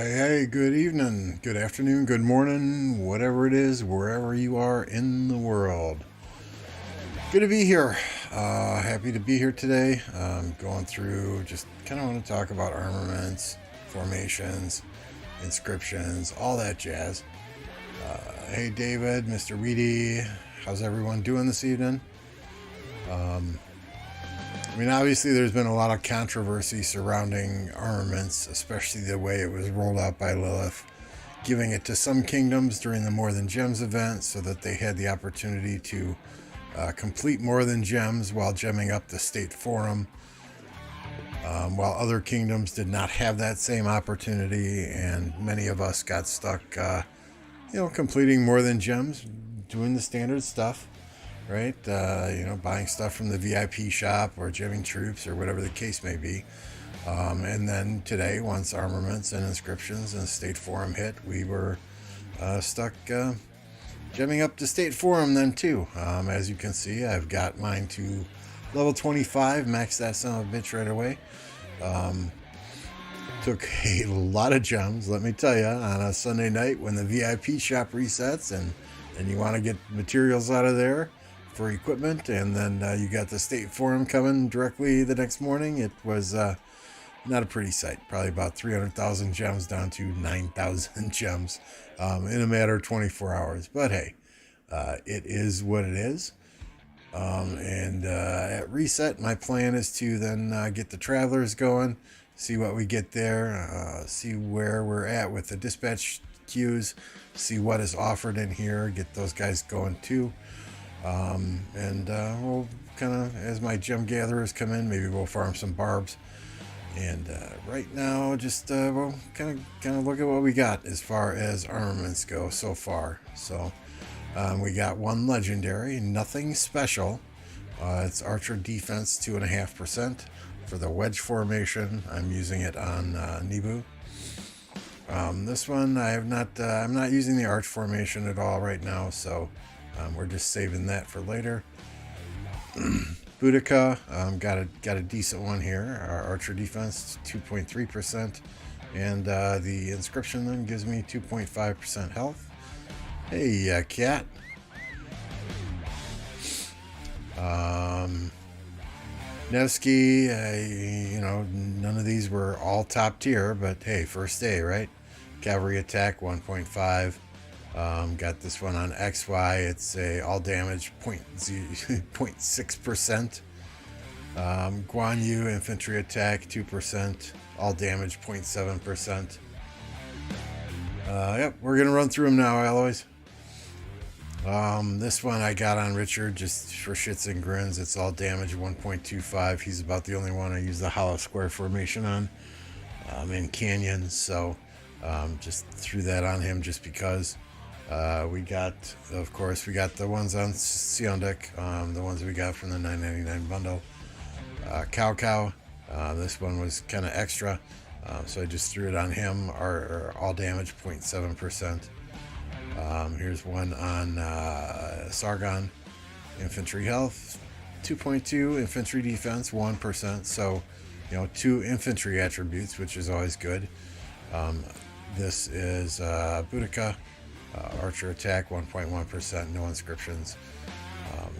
Hey, good evening, good afternoon, good morning, whatever it is, wherever you are in the world. Good to be here. Happy to be here today. Going through, just kind of want to talk about armaments, formations, inscriptions, all that jazz. Hey, David, Mr. Weedy, how's everyone doing this evening? Obviously, there's been a lot of controversy surrounding armaments, especially the way it was rolled out by Lilith, giving it to some kingdoms during the More Than Gems event so that they had the opportunity to complete More Than Gems while gemming up the State Forum, while other kingdoms did not have that same opportunity, and many of us got stuck, completing More Than Gems, doing the standard stuff. Right? Buying stuff from the VIP shop or gemming troops or whatever the case may be. And then today, once Armaments and Inscriptions and State Forum hit, we were stuck gemming up to State Forum then too. As you can see, I've got mine to level 25, maxed that son of a bitch right away. Took a lot of gems, let me tell you, on a Sunday night when the VIP shop resets and you want to get materials out of there for equipment, and then you got the State Forum coming directly the next morning. It was not a pretty sight. Probably about 300,000 gems down to 9,000 gems in a matter of 24 hours. But hey, it is what it is. At reset, my plan is to then get the travelers going, see what we get there, see where we're at with the dispatch queues, see what is offered in here, get those guys going too. We'll kind of, as my gem gatherers come in, maybe we'll farm some barbs. And right now, just we'll kind of look at what we got as far as armaments go so far. So we got one legendary, nothing special. It's Archer Defense 2.5% for the wedge formation. I'm using it on Nibu. This one I'm not using the arch formation at all right now, so we're just saving that for later. Boudica, got a decent one here. Our Archer Defense 2.3%, and the Inscription then gives me 2.5% health. Hey, cat. Nevsky, none of these were all top tier, but hey, first day, right? Cavalry attack 1.5. Got this one on XY. It's a all damage 0.6%. Guan Yu infantry attack 2%. All damage 0.7%. Yep, we're gonna run through them now, alloys. This one I got on Richard just for shits and grins. It's all damage 1.25. He's about the only one I use the hollow square formation on in Canyon, so just threw that on him just because. We got the ones on Siondek, the ones we got from the $9.99 bundle. Cow. This one was kind of extra, so I just threw it on him. Our all damage 0.7%. Here's one on Sargon, infantry health 2.2, infantry defense 1%. So, 2 infantry attributes, which is always good. This is Boudica. Archer attack 1.1%, no inscriptions.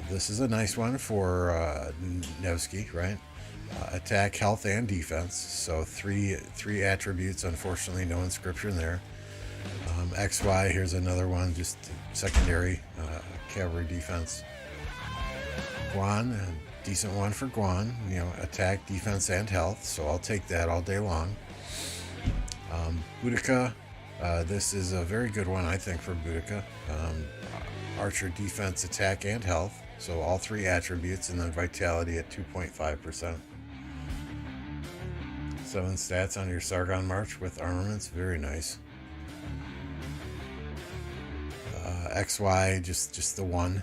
This is a nice one for Nevsky, right? Attack, health, and defense. So three attributes. Unfortunately, no inscription there. XY, here's another one, just secondary cavalry defense. Guan, a decent one for Guan. Attack, defense, and health. So I'll take that all day long. Boudica. This is a very good one, I think, for Boudica. Archer defense, attack, and health. So all 3 attributes, and then vitality at 2.5%. 7 stats on your Sargon March with armaments. Very nice. XY, just the one.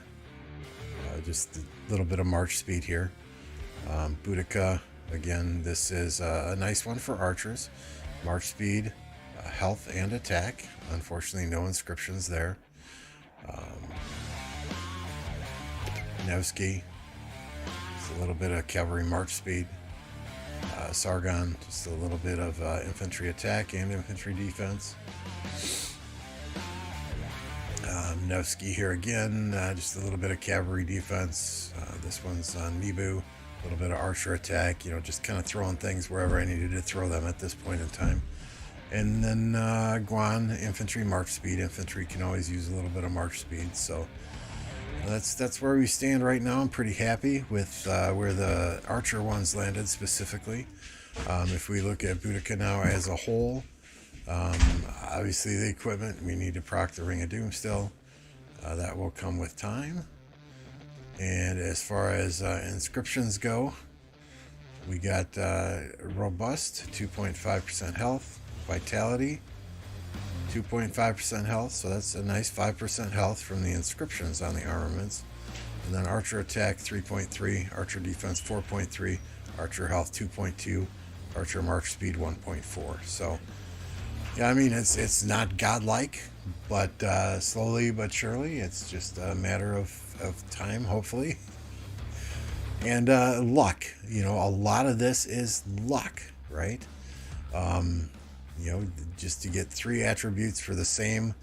Just a little bit of march speed here. Boudica, again, this is a nice one for archers. March speed, health, and attack. Unfortunately, no inscriptions there. Nevsky, it's a little bit of cavalry march speed. Sargon, just a little bit of infantry attack and infantry defense. Nevsky here again, just a little bit of cavalry defense. This one's on Nebu, a little bit of archer attack, just kind of throwing things wherever I needed to throw them at this point in time. And then Guan, infantry, march speed. Infantry can always use a little bit of march speed, so that's where we stand right now. I'm pretty happy with where the archer ones landed specifically. If we look at Boudica now as a whole, obviously the equipment, we need to proc the Ring of Doom still. That will come with time. And as far as inscriptions go, we got robust, 2.5% health, vitality, 2.5% health, so that's a nice 5% health from the inscriptions on the armaments. And then archer attack 3.3, archer defense 4.3, archer health 2.2, archer march speed 1.4. So yeah, I mean it's not godlike, but slowly but surely, it's just a matter of time, hopefully. And luck, a lot of this is luck, right? Just to get 3 attributes for the same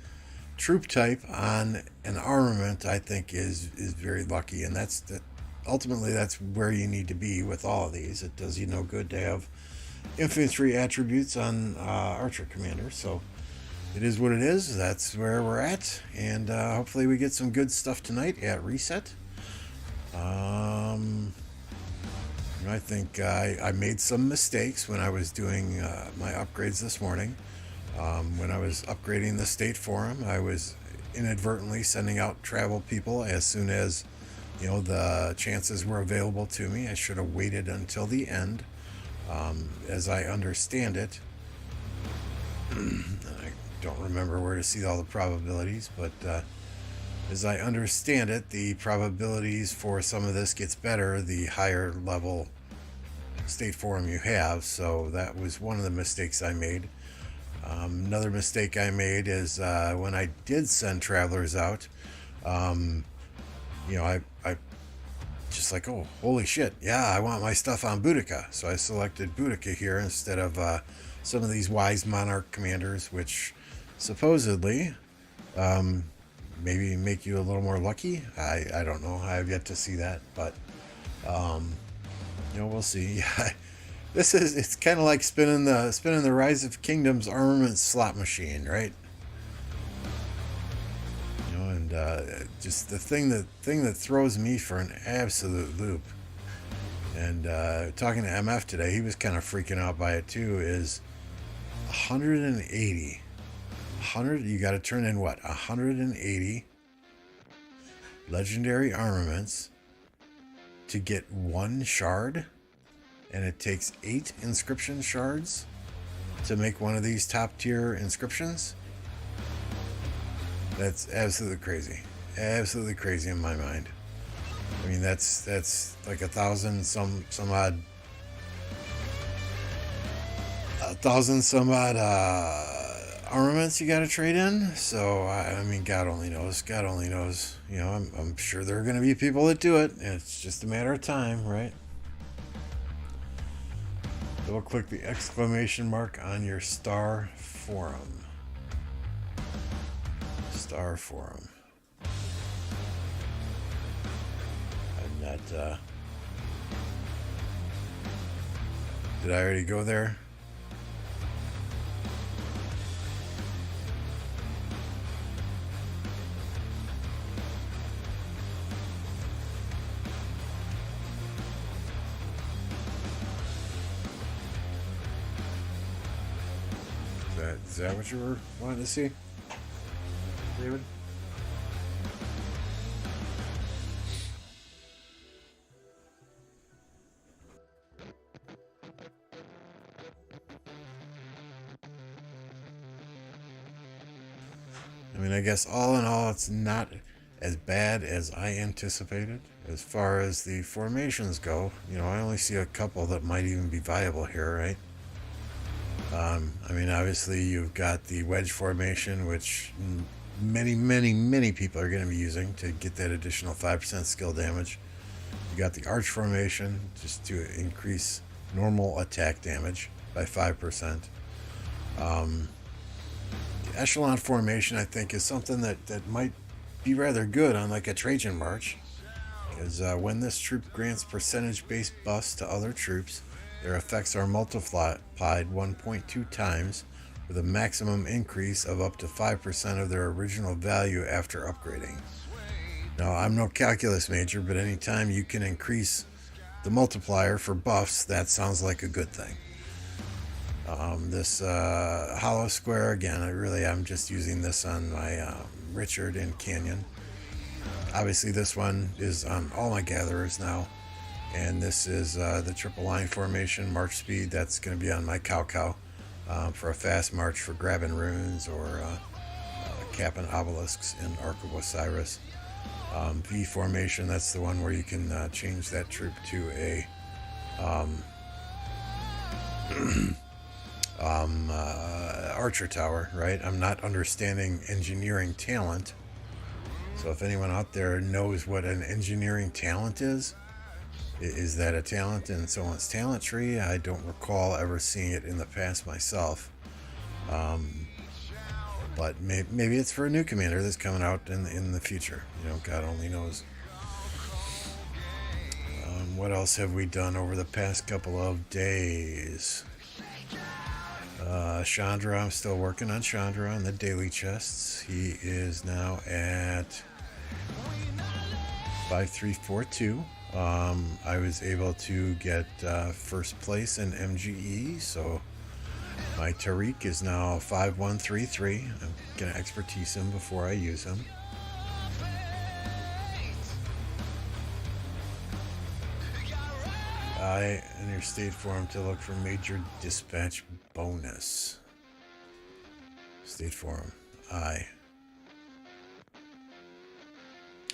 troop type on an armament, I think is very lucky, and ultimately that's where you need to be with all of these. It does you no good to have infantry attributes on archer commanders, so it is what it is. That's where we're at, and hopefully we get some good stuff tonight at reset. I think I made some mistakes when I was doing my upgrades this morning. When I was upgrading the state forum, I was inadvertently sending out travel people as soon as the chances were available to me. I should have waited until the end. As I understand it, I don't remember where to see all the probabilities, but as I understand it, the probabilities for some of this gets better the higher level state forum you have. So that was one of the mistakes I made. Another mistake I made is when I did send travelers out, I just like, oh, holy shit, yeah, I want my stuff on Boudica. So I selected Boudica here instead of some of these wise monarch commanders, which supposedly maybe make you a little more lucky. I don't know. I have yet to see that, but we'll see. It's kind of like spinning the Rise of Kingdoms armament slot machine, right? And just the thing that throws me for an absolute loop. And talking to MF today, he was kind of freaking out by it too. Is 180. You got to turn in what? 180 legendary armaments to get 1 shard, and it takes 8 inscription shards to make one of these top tier inscriptions. That's absolutely crazy. Absolutely crazy in my mind. I mean, that's like 1,000 some odd armaments you got to trade in. So I mean, God only knows. I'm sure there are going to be people that do it. It's just a matter of time, right? Double click the exclamation mark on your star forum. Star forum. I'm not. Did I already go there? Is that what you were wanting to see, David? I mean, I guess all in all, it's not as bad as I anticipated. As far as the formations go, I only see a couple that might even be viable here, right? I mean, obviously you've got the wedge formation, which many people are going to be using to get that additional 5% skill damage. You got the arch formation just to increase normal attack damage by 5%. The echelon formation, I think, is something that might be rather good on like a Trajan march. Because when this troop grants percentage-based buffs to other troops, their effects are multiplied 1.2 times with a maximum increase of up to 5% of their original value after upgrading. Now, I'm no calculus major, but anytime you can increase the multiplier for buffs, that sounds like a good thing. This hollow square, again, I'm just using this on my Richard and Canyon. Obviously, this one is on all my gatherers now. And this is the triple line formation, march speed. That's going to be on my Cow for a fast march for grabbing runes or capping obelisks in Ark of Osiris. V formation, that's the one where you can change that troop to a archer tower, right? I'm not understanding engineering talent. So if anyone out there knows what an engineering talent is that a talent in someone's talent tree? I don't recall ever seeing it in the past myself. But maybe it's for a new commander that's coming out in the future. God only knows. What else have we done over the past couple of days? Chandra, I'm still working on Chandra on the daily chests. He is now at 5342. I was able to get first place in MGE, so my Tariq is now 5133. I'm going to expertise him before I use him. I in your state forum to look for major dispatch bonus. State forum.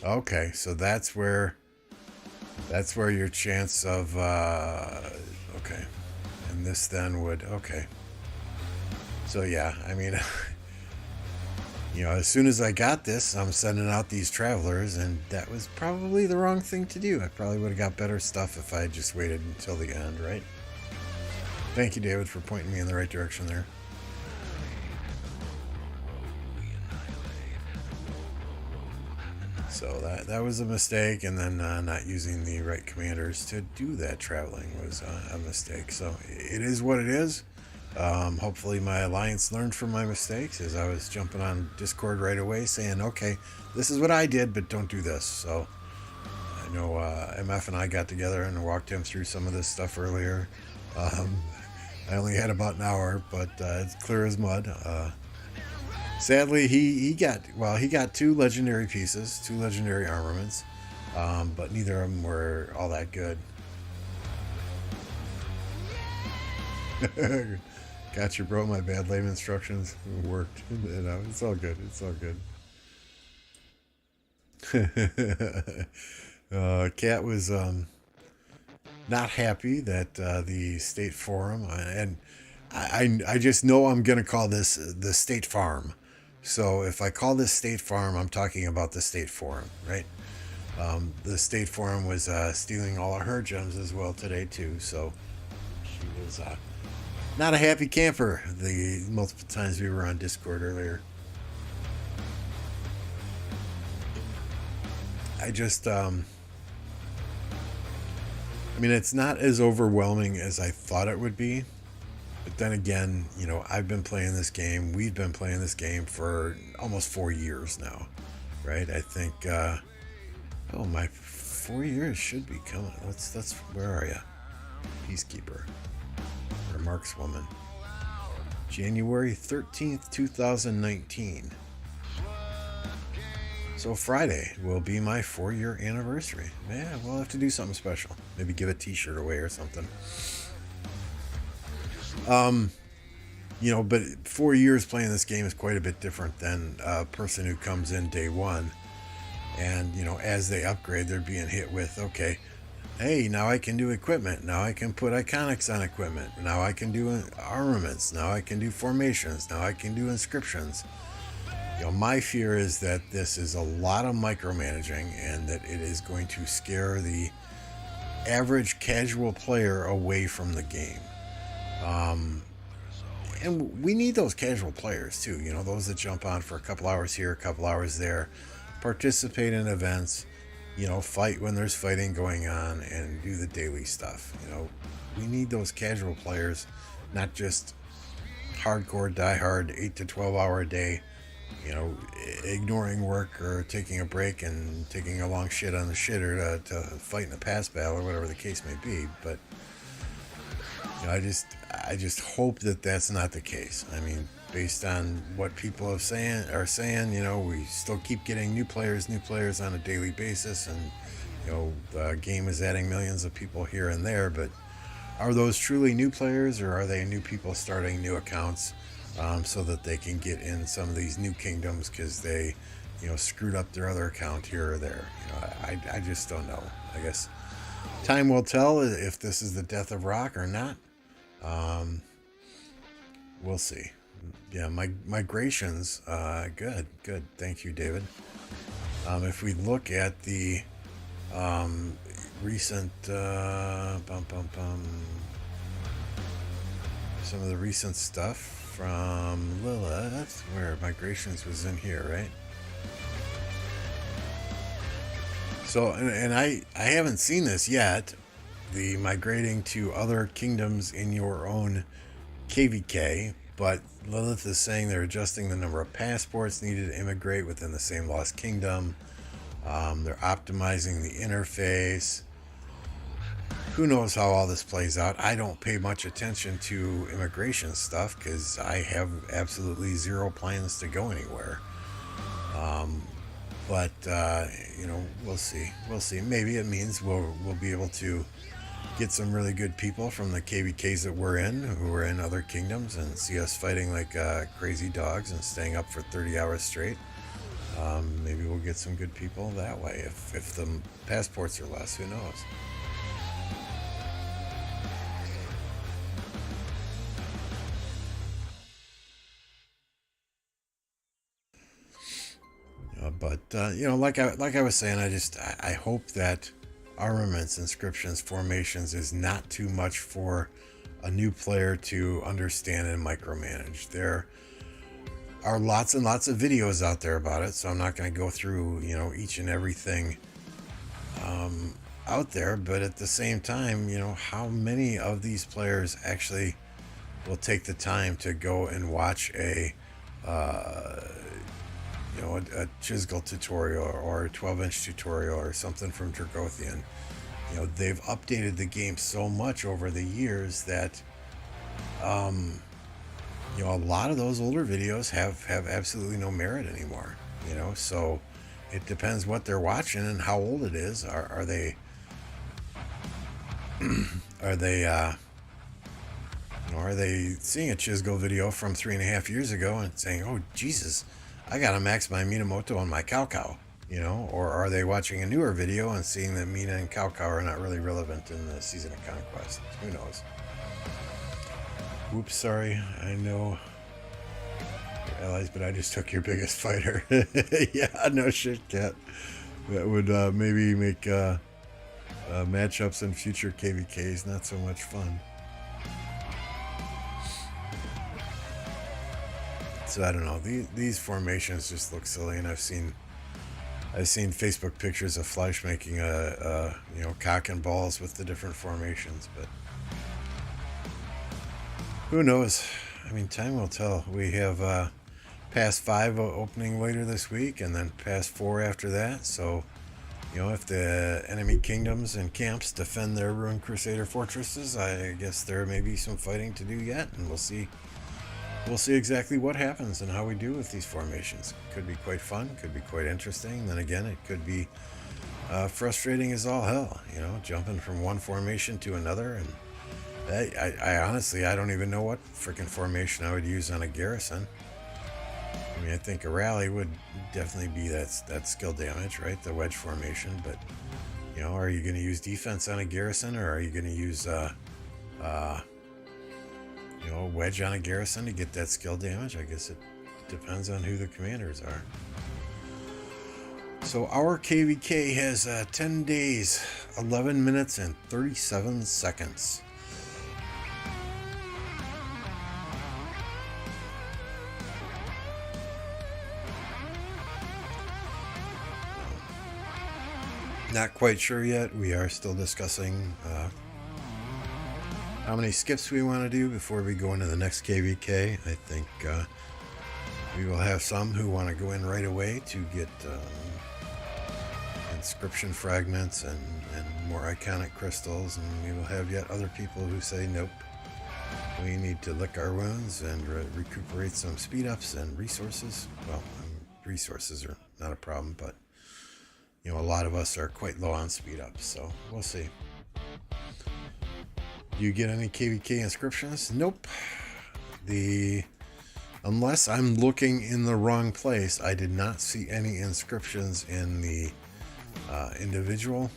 Okay, so that's where your chance of okay. And this then would okay. So yeah, I mean as soon as I got this, I'm sending out these travelers, and that was probably the wrong thing to do. I probably would have got better stuff if I had just waited until the end, right? Thank you, David, for pointing me in the right direction there. So that was a mistake, and then not using the right commanders to do that traveling was a mistake. So it is what it is. Hopefully my alliance learned from my mistakes, as I was jumping on Discord right away saying, okay, this is what I did, but don't do this. So I know MF and I got together and walked him through some of this stuff earlier. I only had about an hour, but it's clear as mud. Sadly, he got 2 legendary pieces, 2 legendary armaments, but neither of them were all that good. Got you, bro. My bad lame instructions worked. It's all good. It's all good. Cat was not happy that the state forum, and I just know I'm gonna call this the state farm. So if I call this state farm, I'm talking about the state forum, right? The state forum was stealing all of her gems as well today too. So she was not a happy camper the multiple times we were on Discord earlier. I just, I mean, it's not as overwhelming as I thought it would be. But then again, I've been playing this game. We've been playing this game for almost 4 years now, right? I think, my 4 years should be coming. Where are you? Peacekeeper. Or Markswoman. January 13th, 2019. So Friday will be my 4-year anniversary. Yeah, we'll have to do something special. Maybe give a t-shirt away or something. But 4 years playing this game is quite a bit different than a person who comes in day one. And, as they upgrade, they're being hit with, okay, hey, now I can do equipment. Now I can put iconics on equipment. Now I can do armaments. Now I can do formations. Now I can do inscriptions. My fear is that this is a lot of micromanaging, and that it is going to scare the average casual player away from the game. And we need those casual players too, you know, those that jump on for a couple hours here, a couple hours there, participate in events, you know, fight when there's fighting going on, and do the daily stuff. You know, we need those casual players, not just hardcore, diehard, 8 to 12 hour a day, you know, ignoring work or taking a break and taking a long shit on the shitter to fight in a pass battle or whatever the case may be. But you know, I just hope that that's not the case. I mean, based on what people are saying, you know, we still keep getting new players on a daily basis, and you know, the game is adding millions of people here and there. But are those truly new players, or are they new people starting new accounts so that they can get in some of these new kingdoms because they, you know, screwed up their other account here or there? You know, I just don't know. I guess time will tell if this is the death of rock or not. We'll see. Yeah, migrations, good. Thank you, David. If we look at the recent some of the recent stuff from Lilith, where migrations was in here, right? So, and I haven't seen this yet, the migrating to other kingdoms in your own KVK, but Lilith is saying they're adjusting the number of passports needed to immigrate within the same lost kingdom. They're optimizing the interface. Who knows how all this plays out? I don't pay much attention to immigration stuff because I have absolutely zero plans to go anywhere. But you know, we'll see. Maybe it means we'll be able to get some really good people from the KVKs that we're in, who are in other kingdoms, and see us fighting like crazy dogs and staying up for 30 hours straight. Maybe we'll get some good people that way. If the passports are less, who knows? But you know, like I was saying, I hope that Armaments, Inscriptions, Formations is not too much for a new player to understand and micromanage. There are lots and lots of videos out there about it, so I'm not going to go through, you know, each and everything out there. But at the same time, you know, how many of these players actually will take the time to go and watch a you know, a Chisgul tutorial or a 12-inch tutorial or something from Dragothian? You know, they've updated the game so much over the years that you know, a lot of those older videos have absolutely no merit anymore. You know, so it depends what they're watching and how old it is. Are they are they you know, are they seeing a Chisgul video from 3.5 years ago and saying, oh Jesus, I gotta max my Minamoto on my Cow, you know? Or are they watching a newer video and seeing that Mina and Cow are not really relevant in the Season of Conquest? Who knows? Oops, sorry. I know your allies, but I just took your biggest fighter. Yeah, no shit, Cat. That would maybe make matchups in future KVKs not so much fun. So I don't know. These formations just look silly, and I've seen Facebook pictures of Fleisch making a you know, cock and balls with the different formations, but who knows? I mean, time will tell. We have Pass 5 opening later this week, and then Pass 4 after that. So, you know, if the enemy kingdoms and camps defend their ruined Crusader fortresses, I guess there may be some fighting to do yet, and we'll see. We'll see exactly what happens and how we do with these formations. Could be quite fun, could be quite interesting. Then again, it could be frustrating as all hell, you know, jumping from one formation to another. And I honestly, I don't even know what freaking formation I would use on a garrison. I mean, I think a rally would definitely be that skill damage, right? The wedge formation. But, you know, are you going to use defense on a garrison, or are you going to use you know, wedge on a garrison to get that skill damage? I guess it depends on who the commanders are. So our KVK has 10 days, 11 minutes, and 37 seconds. Not quite sure yet. We are still discussing how many skips we want to do before we go into the next KVK. I think we will have some who want to go in right away to get inscription fragments and more iconic crystals, and we will have yet other people who say nope, we need to lick our wounds and recuperate some speed ups and resources. Well, resources are not a problem, but you know, a lot of us are quite low on speed ups, so we'll see. Do you get any KVK inscriptions? Nope. Unless I'm looking in the wrong place, I did not see any inscriptions in the individual.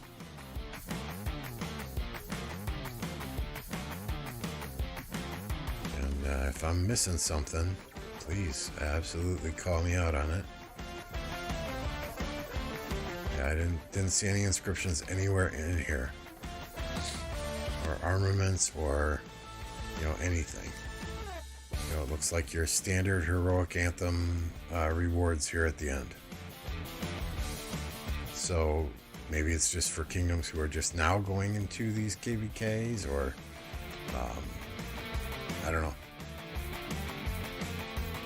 And if I'm missing something, please absolutely call me out on it. Yeah, I didn't see any inscriptions anywhere in here, or armaments, or anything. It looks like your standard heroic anthem rewards here at the end. So maybe it's just for kingdoms who are just now going into these KVKs, or I don't know.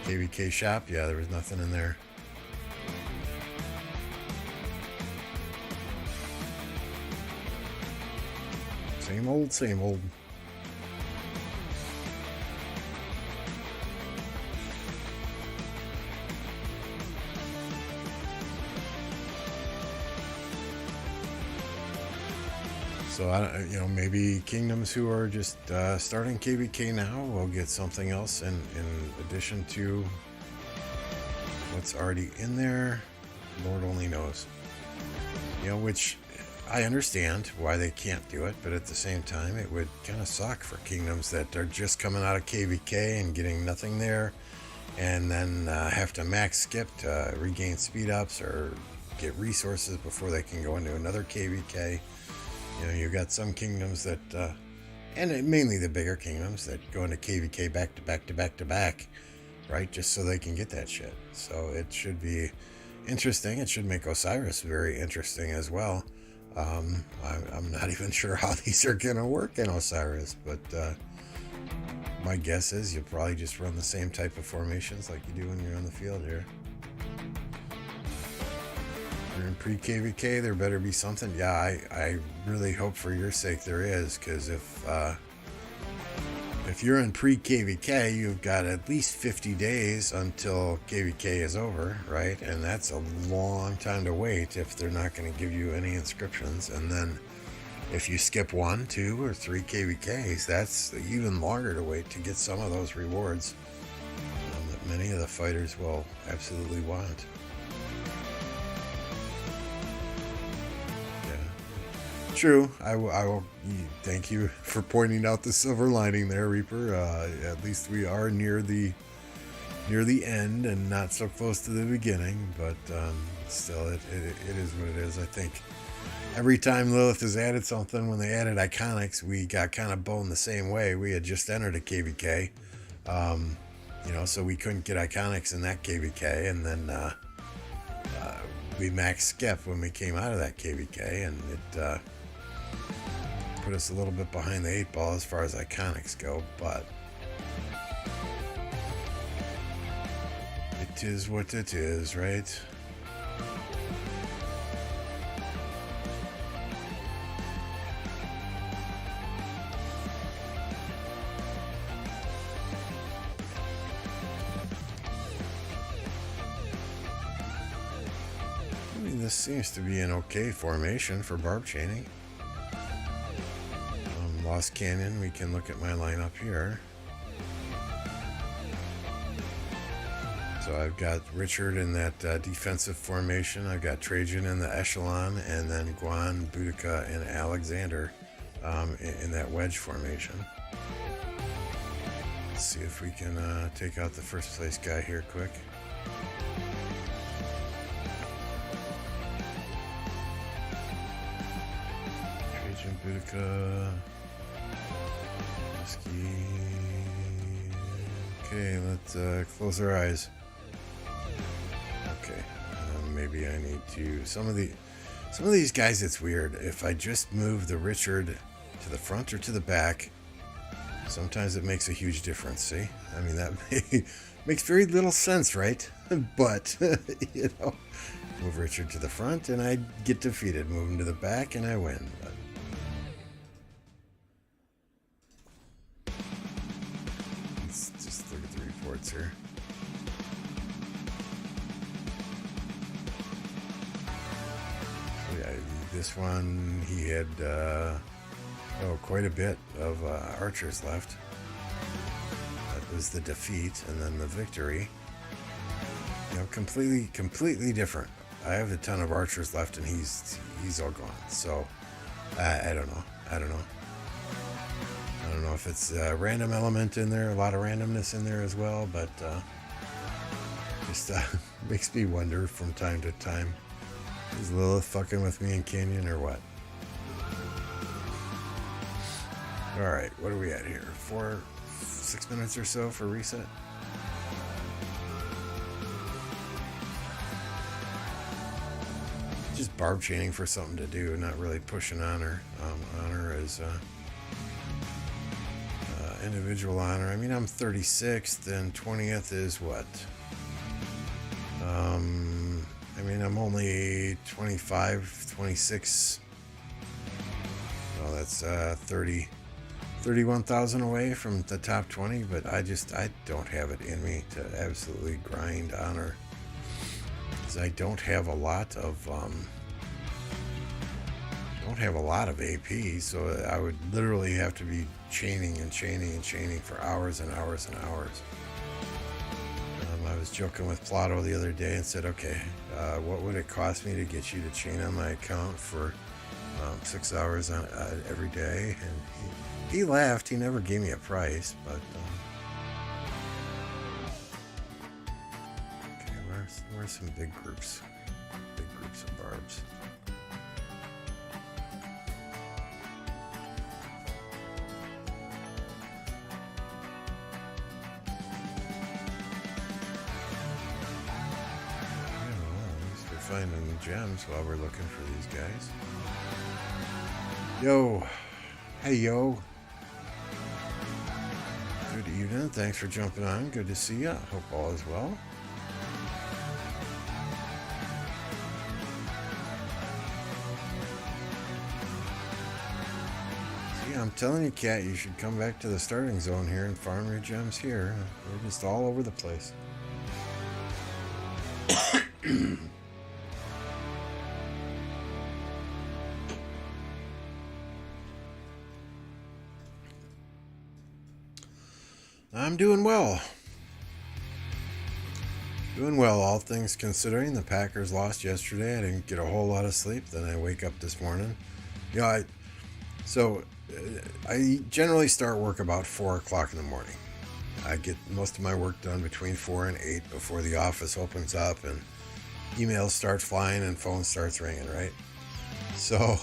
KVK shop, yeah, there was nothing in there. Same old, same old. So maybe kingdoms who are just starting KVK now will get something else in addition to what's already in there. Lord only knows. Which I understand why they can't do it, but at the same time, it would kind of suck for kingdoms that are just coming out of KVK and getting nothing there, and then have to max skip to regain speed ups or get resources before they can go into another KVK. You've got some kingdoms that, and mainly the bigger kingdoms, that go into KVK back to back to back to back, right? Just so they can get that shit. So it should be interesting. It should make Osiris very interesting as well. I'm not even sure how these are going to work in Osiris, but my guess is you'll probably just run the same type of formations like you do when you're on the field here. You're in pre-KVK, there better be something. Yeah, I really hope for your sake there is, because if you're in pre-KVK, you've got at least 50 days until KVK is over, right? And that's a long time to wait if they're not going to give you any inscriptions. And then if you skip 1, 2, or 3 KVKs, that's even longer to wait to get some of those rewards that many of the fighters will absolutely want. True. I will thank you for pointing out the silver lining there, Reaper. At least we are near the end and not so close to the beginning, but still it is what it is. I think every time Lilith has added something, when they added iconics, we got kind of boned the same way. We had just entered a KVK, so we couldn't get iconics in that KVK, and then we max skip when we came out of that KVK, and it put us a little bit behind the 8 ball as far as iconics go, but it is what it is, right? I mean, this seems to be an okay formation for barb chaining. Lost Canyon, we can look at my lineup here. So I've got Richard in that defensive formation. I've got Trajan in the echelon, and then Guan, Boudica, and Alexander in that wedge formation. Let's see if we can take out the first place guy here quick. Boudica. Whiskey. Okay, let's close our eyes. Okay, maybe I need to. Some of these guys, it's weird. If I just move the Richard to the front or to the back, sometimes it makes a huge difference. See, I mean that makes very little sense, right? But you know, move Richard to the front and I get defeated. Move him to the back and I win. But let's just look at the reports here. So yeah, this one he had quite a bit of archers left. That was the defeat, and then the victory. You know, completely different. I have a ton of archers left, and he's all gone. So I don't know. I don't know if it's a random element in there, a lot of randomness in there as well, but just makes me wonder from time to time. Is Lilith fucking with me in Canyon or what? Alright, what are we at here? 6 minutes or so for reset? Just barb chaining for something to do, not really pushing honor. Honor is individual honor. I mean, I'm 36th and 20th is what? I mean, I'm only 25, 26. Well, that's 31,000 away from the top 20, but I don't have it in me to absolutely grind honor. Because I don't have a lot of AP, so I would literally have to be chaining for hours and hours and hours. I was joking with Plato the other day and said, okay, what would it cost me to get you to chain on my account for 6 hours on every day? And he laughed. He never gave me a price, but okay, where's some big groups of barbs? Finding gems while we're looking for these guys. Yo, hey yo. Good evening. Thanks for jumping on. Good to see you. Hope all is well. See, I'm telling you, Cat, you should come back to the starting zone here and farm your gems here. They're just all over the place. I'm doing well. Doing well, all things considering. The Packers lost yesterday. I didn't get a whole lot of sleep. Then I wake up this morning. You know, I generally start work about 4 o'clock in the morning. I get most of my work done between 4 and 8 before the office opens up and emails start flying and phone starts ringing, right? So,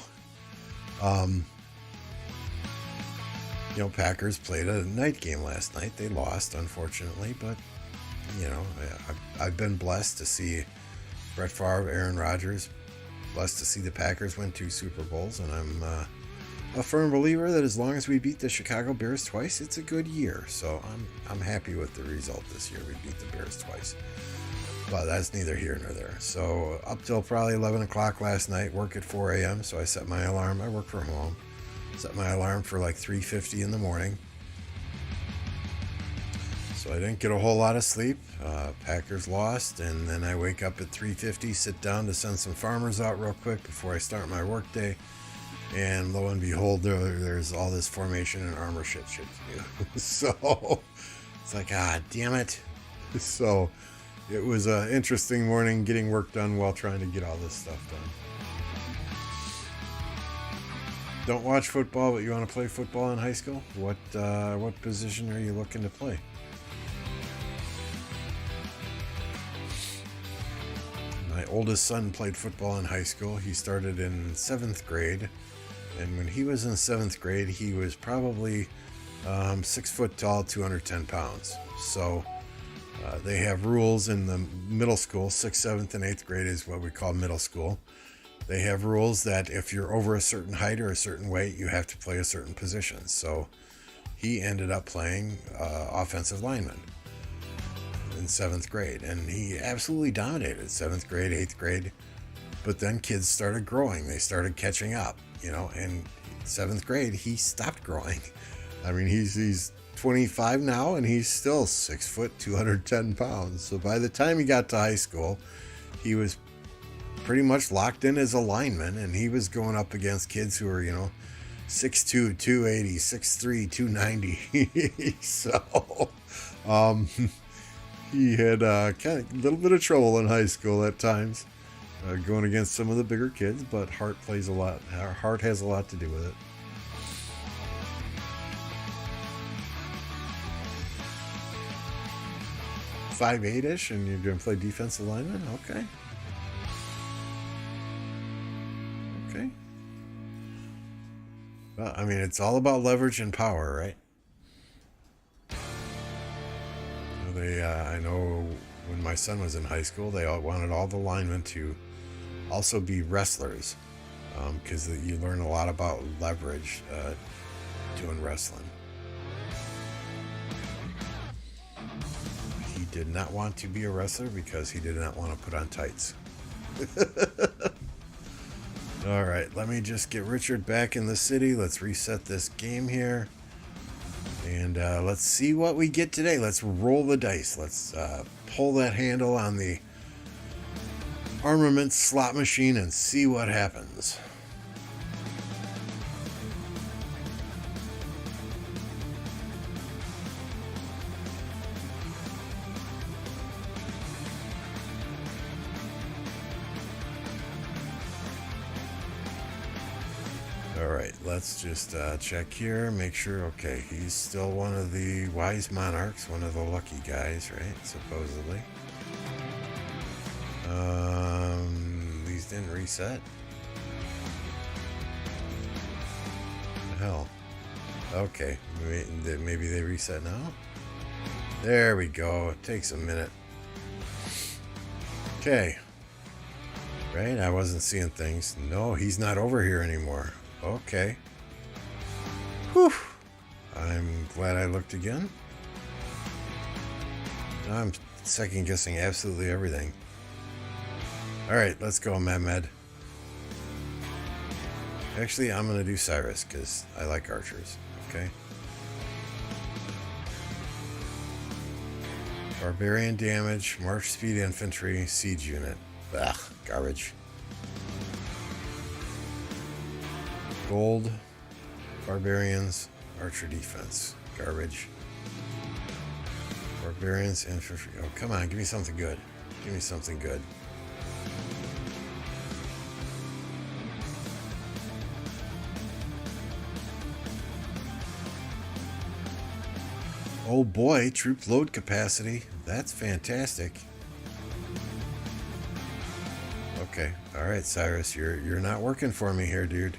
you know, Packers played a night game last night. They lost, unfortunately, but, you know, I've been blessed to see Brett Favre, Aaron Rodgers, blessed to see the Packers win 2 Super Bowls, and I'm a firm believer that as long as we beat the Chicago Bears twice, it's a good year. So I'm happy with the result this year. We beat the Bears twice. But that's neither here nor there. So up till probably 11 o'clock last night, work at 4 a.m., so I set my alarm. I work from home. Set my alarm for like 3:50 in the morning. So I didn't get a whole lot of sleep. Packers lost, and then I wake up at 3:50, sit down to send some farmers out real quick before I start my work day. And lo and behold, there's all this formation and armor shit to do. So it's like, damn it. So it was an interesting morning getting work done while trying to get all this stuff done. Don't watch football, but you want to play football in high school? What position are you looking to play? My oldest son played football in high school. He started in 7th grade, And when he was in 7th grade, he was probably 6 foot tall, 210 pounds. So they have rules in the middle school. 6th, 7th, and 8th grade is what we call middle school. They have rules that if you're over a certain height or a certain weight, you have to play a certain position. So he ended up playing offensive lineman in 7th grade, and he absolutely dominated 7th grade, 8th grade. But then kids started growing. They started catching up, you know, and 7th grade, he stopped growing. I mean, he's 25 now, and he's still 6 foot, 210 pounds. So by the time he got to high school, he was pretty much locked in as a lineman, and he was going up against kids who were, you know, 6'2", 280, 6'3", 290. So he had kind of a little bit of trouble in high school at times, going against some of the bigger kids, but heart has a lot to do with it. 5'8"-ish, and you're going to play defensive lineman? Okay. Well, I mean, it's all about leverage and power, right? I know when my son was in high school, they all wanted all the linemen to also be wrestlers, because you learn a lot about leverage doing wrestling. He did not want to be a wrestler because he did not want to put on tights. All right, let me just get Richard back in the city. Let's reset this game here. And let's see what we get today. Let's roll the dice. Let's pull that handle on the Armaments slot machine and see what happens. Alright, let's just check here, make sure, okay, he's still one of the wise monarchs, one of the lucky guys, right, supposedly. These didn't reset. What the hell? Okay, maybe they reset now? There we go, it takes a minute. Okay. Right, I wasn't seeing things. No, he's not over here anymore. Okay. Whew. I'm glad I looked again. Now I'm second guessing absolutely everything. Alright, let's go, Mehmed. Actually, I'm going to do Cyrus because I like archers. Okay. Barbarian damage, march speed infantry, siege unit. Ugh, garbage. Gold, barbarians, archer defense. Garbage. Barbarians, infantry. Oh, come on, give me something good. Give me something good. Oh boy, troop load capacity. That's fantastic. Okay, all right, Cyrus, you're not working for me here, dude.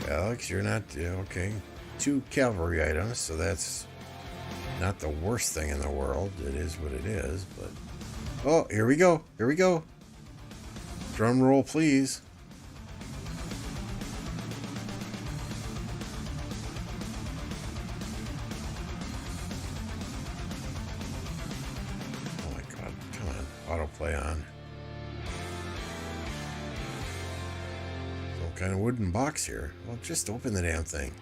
Alex, you're not okay. 2 cavalry items, so that's not the worst thing in the world. It is what it is, but oh, here we go. Here we go. Drum roll, please. Oh my god, come on. Autoplay on. Some kind of wooden box here. Well, just open the damn thing.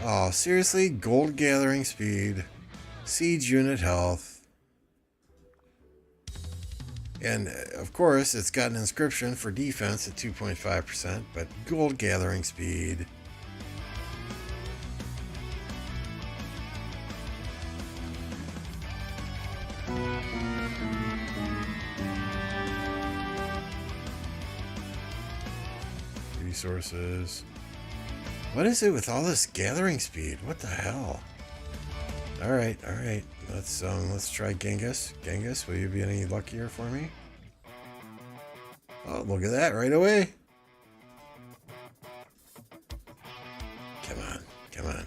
Oh, seriously? Gold gathering speed. Siege unit health. And, of course, it's got an inscription for defense at 2.5%, but gold gathering speed. Resources. What is it with all this gathering speed? What the hell? All right. Let's try Genghis. Genghis, will you be any luckier for me? Oh, look at that right away. Come on.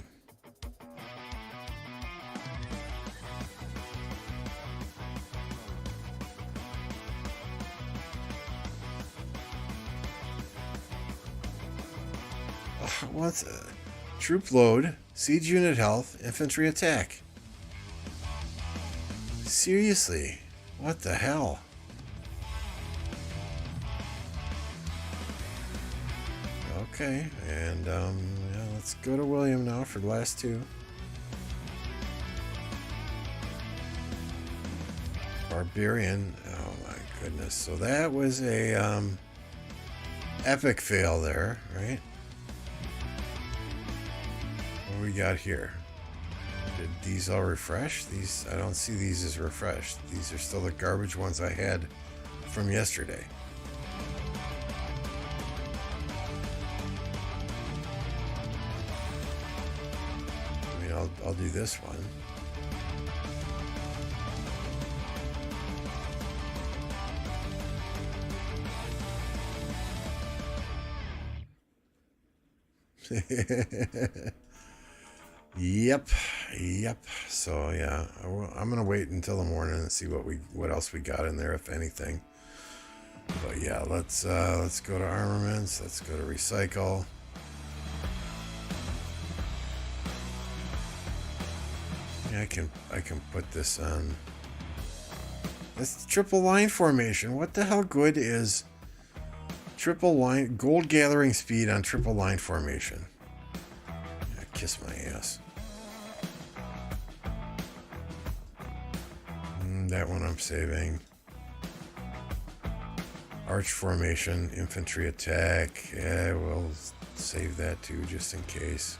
What's a troop load, siege unit health, infantry attack? Seriously, what the hell? Okay, and yeah, let's go to William now for the last two. Barbarian, oh my goodness. So that was a epic fail there, right? What do we got here? Did these all refresh? These, I don't see these as refreshed. These are still the garbage ones I had from yesterday. I mean, I'll do this one. Yep. So yeah, I'm gonna wait until the morning and see what else we got in there, if anything. But yeah, let's go to armaments. Let's go to recycle. Yeah, I can put this on. This triple line formation. What the hell good is triple line gold gathering speed on triple line formation? Yeah, kiss my ass. That one I'm saving. Arch formation, infantry attack. Yeah, we'll save that too, just in case.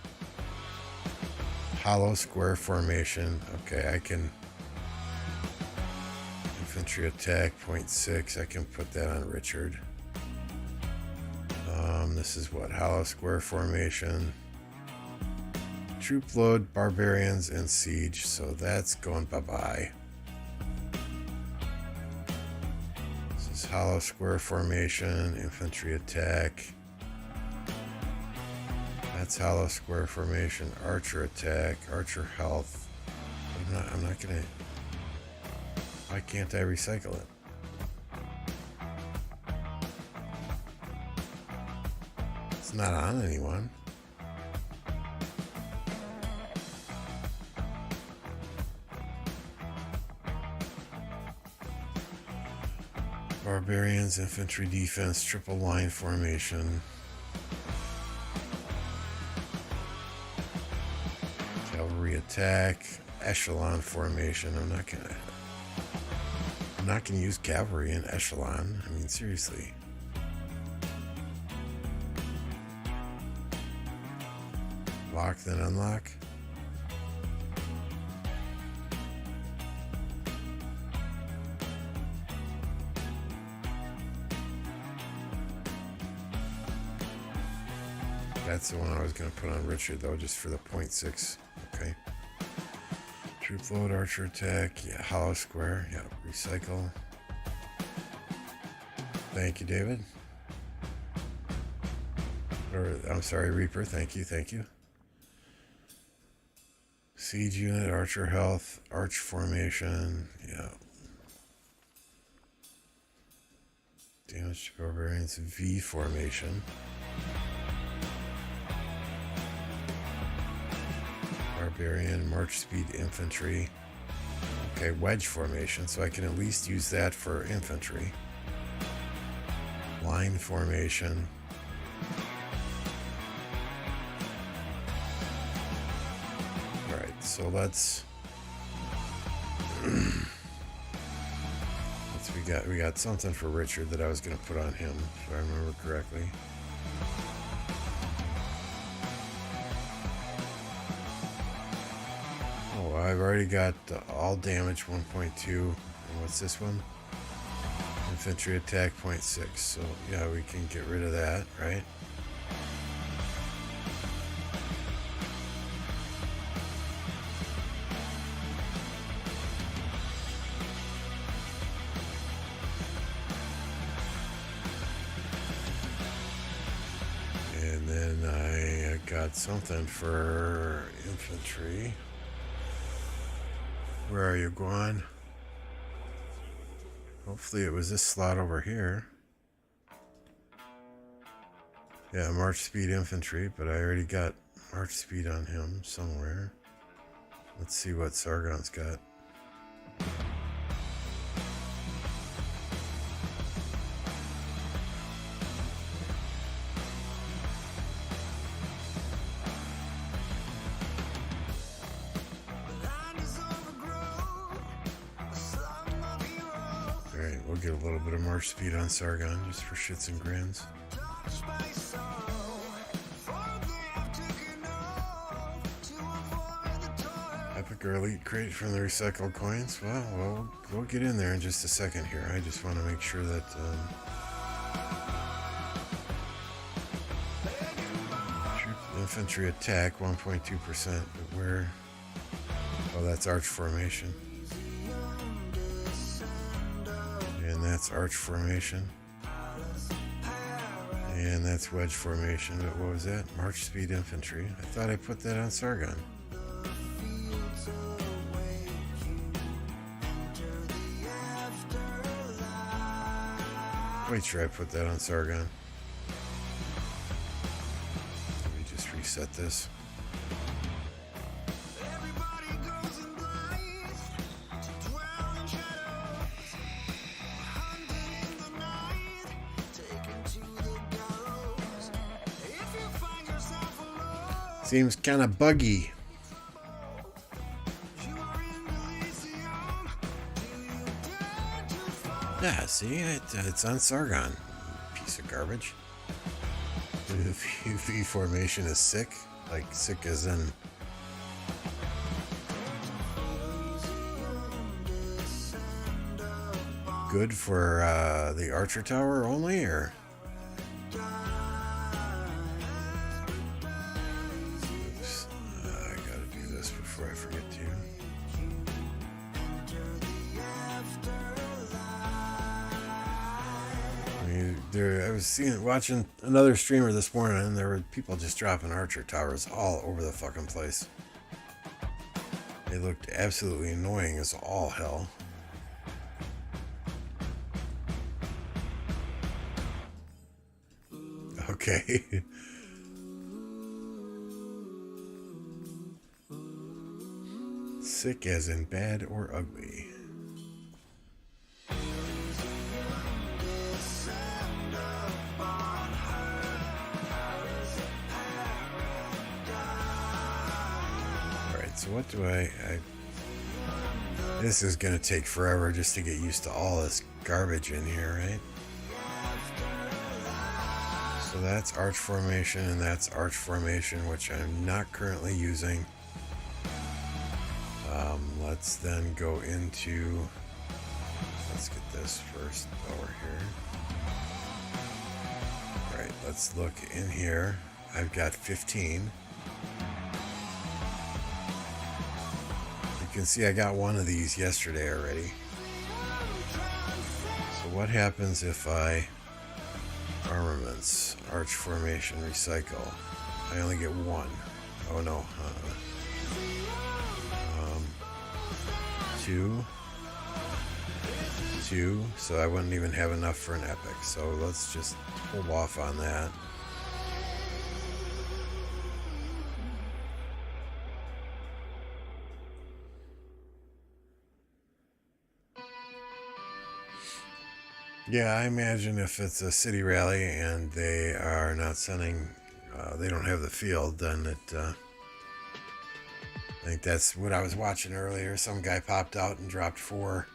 Hollow square formation. Okay, I can. Infantry attack 0.6. I can put that on Richard. This is what? Hollow square formation. Troop load, barbarians, and siege. So that's going bye-bye. Hollow square formation, infantry attack. That's hollow square formation, archer attack, archer health. I'm not gonna. Why can't I recycle it? It's not on anyone. Barbarians, infantry defense, triple line formation. Cavalry attack, echelon formation. I'm not gonna use cavalry in echelon. I mean, seriously. Lock, then unlock. That's the one I was going to put on Richard, though, just for the 0.6. Okay. Troop load, archer attack. Yeah, hollow square. Yeah, recycle. Thank you, David. Or, I'm sorry, Reaper. Thank you. Siege unit, archer health, arch formation. Yeah. Damage to barbarians, V formation. Barbarian, march speed, infantry. Okay, wedge formation, so I can at least use that for infantry. Line formation. Alright, so let's we got something for Richard that I was gonna put on him, if I remember correctly. I've already got all damage 1.2. And what's this one? Infantry attack 0.6. So yeah, we can get rid of that, right? got something for infantry. Where are you going? Hopefully it was this slot over here. Yeah, March speed infantry, but I already got March speed on him somewhere. Let's see what Sargon's got. Alright, we'll get a little bit of March speed on Sargon just for shits and grins. Epic or elite crate from the recycled coins. Well, we'll get in there in just a second here. I just want to make sure that troop infantry attack 1.2%, but where? Oh, that's arch formation. And that's arch formation. And that's wedge formation. But what was that? March speed infantry. I thought I put that on Sargon. Wait, sure I put that on Sargon. Let me just reset this. Seems kind of buggy. Yeah, see, it's on Sargon. Piece of garbage. The V formation is sick. Like, sick as in... good for the archer tower only, or... Oops. I gotta do this before I forget to. I was watching another streamer this morning, and there were people just dropping archer towers all over the fucking place. They looked absolutely annoying as all hell. Okay. Sick as in bad or ugly. So what do I this is gonna take forever just to get used to all this garbage in here, right? So that's arch formation and that's arch formation, which I'm not currently using. Let's then go into, let's get this first over here. All right, let's look in here. I've got 15. You can see I got one of these yesterday already. So what happens if I armaments, arch formation, recycle? I only get one. Oh no. Two. So I wouldn't even have enough for an epic. So let's just hold off on that. Yeah, I imagine if it's a city rally and they are not sending, they don't have the field, then it, I think that's what I was watching earlier. Some guy popped out and dropped four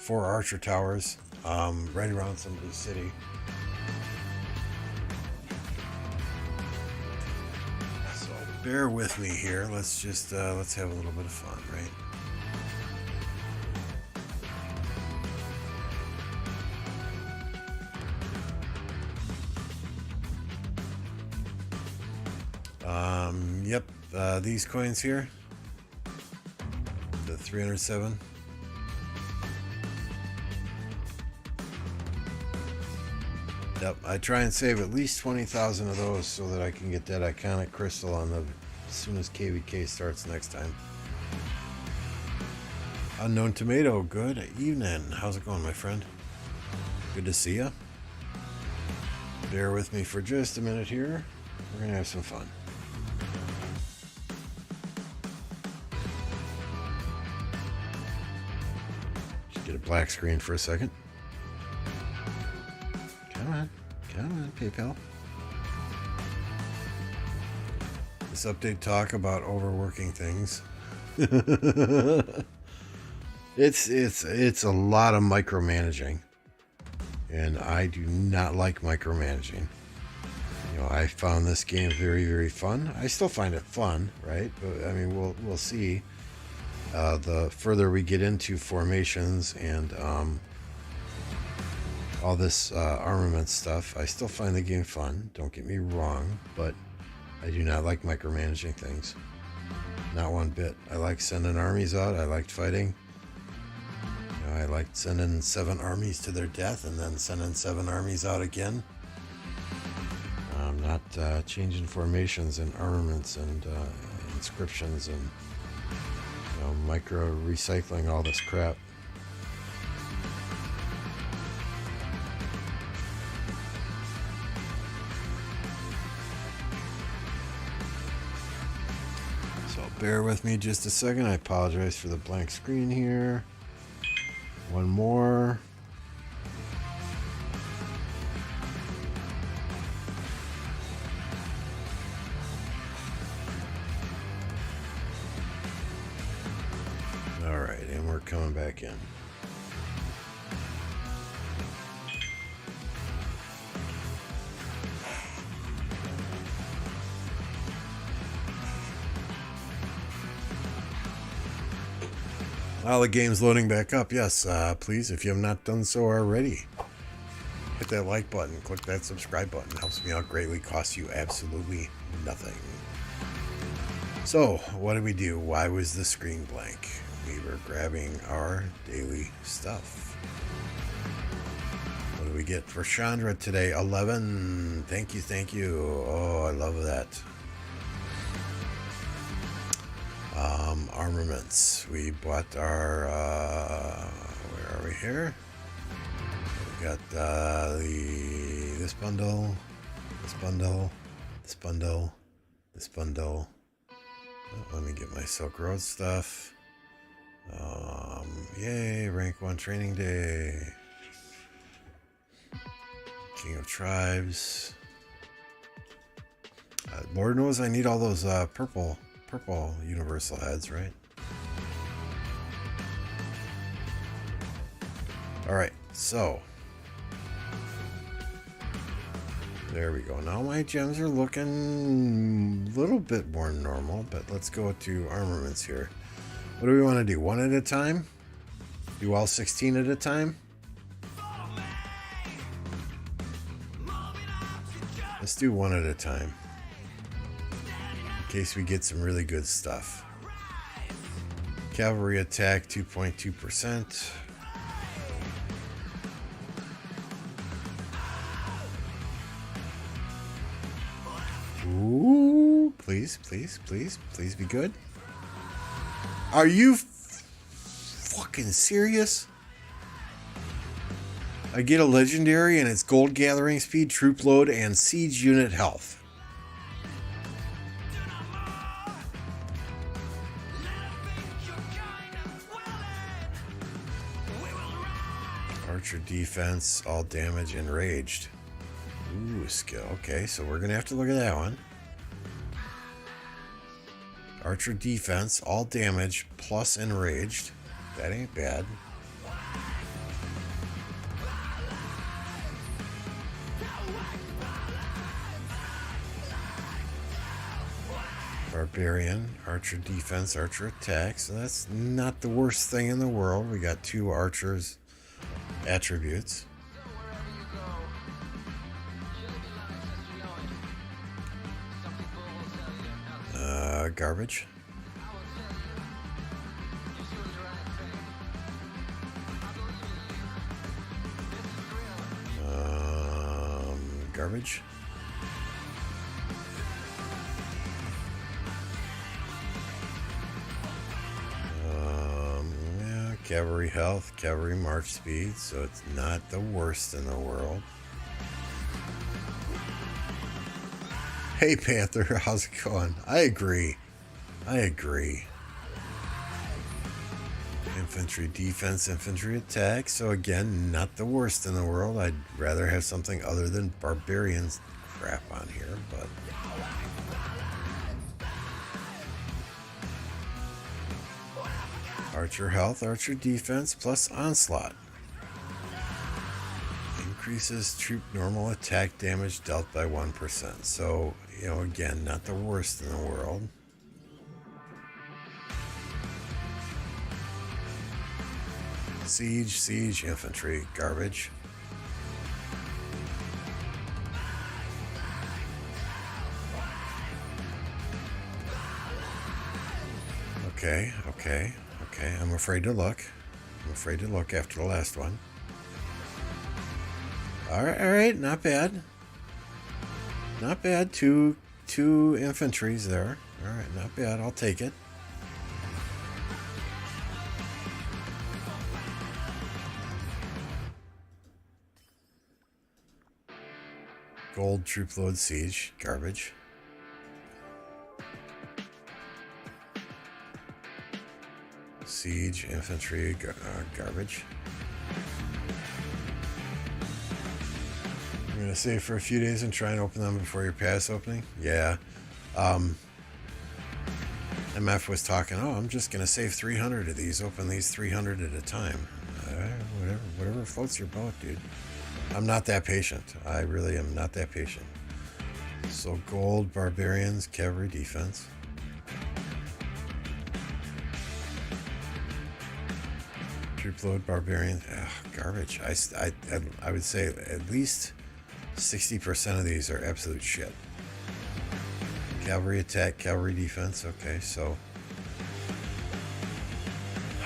archer towers right around somebody's city. So bear with me here. Let's just, let's have a little bit of fun, right? Yep, these coins here, the Yep, I try and save at least 20,000 of those so that I can get that iconic crystal on the as soon as KVK starts next time. Unknown Tomato, good evening. How's it going, my friend? Good to see ya. Bear with me for just a minute here. We're gonna have some fun. Just get a black screen for a second. Come on, PayPal. This update talk about overworking things. It's a lot of micromanaging, and I do not like micromanaging. You know, I found this game very, very fun. I still find it fun, right? But I mean, we'll see. The further we get into formations and all this armament stuff, I still find the game fun. Don't get me wrong, but I do not like micromanaging things. Not one bit. I like sending armies out. I liked fighting. You know, I liked sending 7 armies to their death and then sending 7 armies out again. I'm not changing formations and armaments and inscriptions and micro recycling all this crap. Bear with me just a second. I apologize for the blank screen here. One more. All right, and we're coming back in. While the game's loading back up, yes, please, if you have not done so already, hit that like button, click that subscribe button. It helps me out greatly, costs you absolutely nothing. So, what did we do? Why was the screen blank? We were grabbing our daily stuff. What do we get for Chandra today? 11. Thank you. Oh, I love that. Armaments. We bought our, where are we here? We got this bundle, this bundle, this bundle, this bundle. Oh, let me get my Silk Road stuff. Yay, rank 1 training day. King of Tribes. Lord knows I need all those purple universal heads, right? Alright, so there we go. Now my gems are looking a little bit more normal, but let's go to armaments here. What do we want to do? 1 at a time? Do all 16 at a time? Let's do 1 at a time. In case we get some really good stuff. Cavalry attack 2.2%. Ooh, please be good. Are you fucking serious? I get a legendary and it's gold gathering speed, troop load, and siege unit health. Archer defense, all damage, enraged. Ooh, skill. Okay, so we're gonna have to look at that one. Archer defense, all damage, plus enraged. That ain't bad. Barbarian, archer defense, archer attack. So that's not the worst thing in the world. We got 2 archers attributes. Garbage. garbage. Yeah, cavalry health, cavalry march speed, so it's not the worst in the world. Hey Panther, how's it going? I agree. Infantry defense, infantry attack. So again, not the worst in the world. I'd rather have something other than barbarians crap on here, but archer health, archer defense, plus onslaught. Increases troop normal attack damage dealt by 1%. So, you know, again, not the worst in the world. Siege infantry, garbage. Okay. I'm afraid to look. After the last one. All right, not bad. Two infantries there. All right, not bad. I'll take it. Gold troop load siege, garbage. Siege infantry, garbage. I'm gonna save for a few days and try and open them before your pass opening. Yeah. MF was talking. Oh, I'm just gonna save 300 of these. Open these 300 at a time. Whatever floats your boat, dude. I'm not that patient. I really am not that patient. So gold, barbarians, cavalry defense. Troop load, barbarians. Ugh, garbage. I would say at least 60% of these are absolute shit. Cavalry attack, cavalry defense. Okay, so.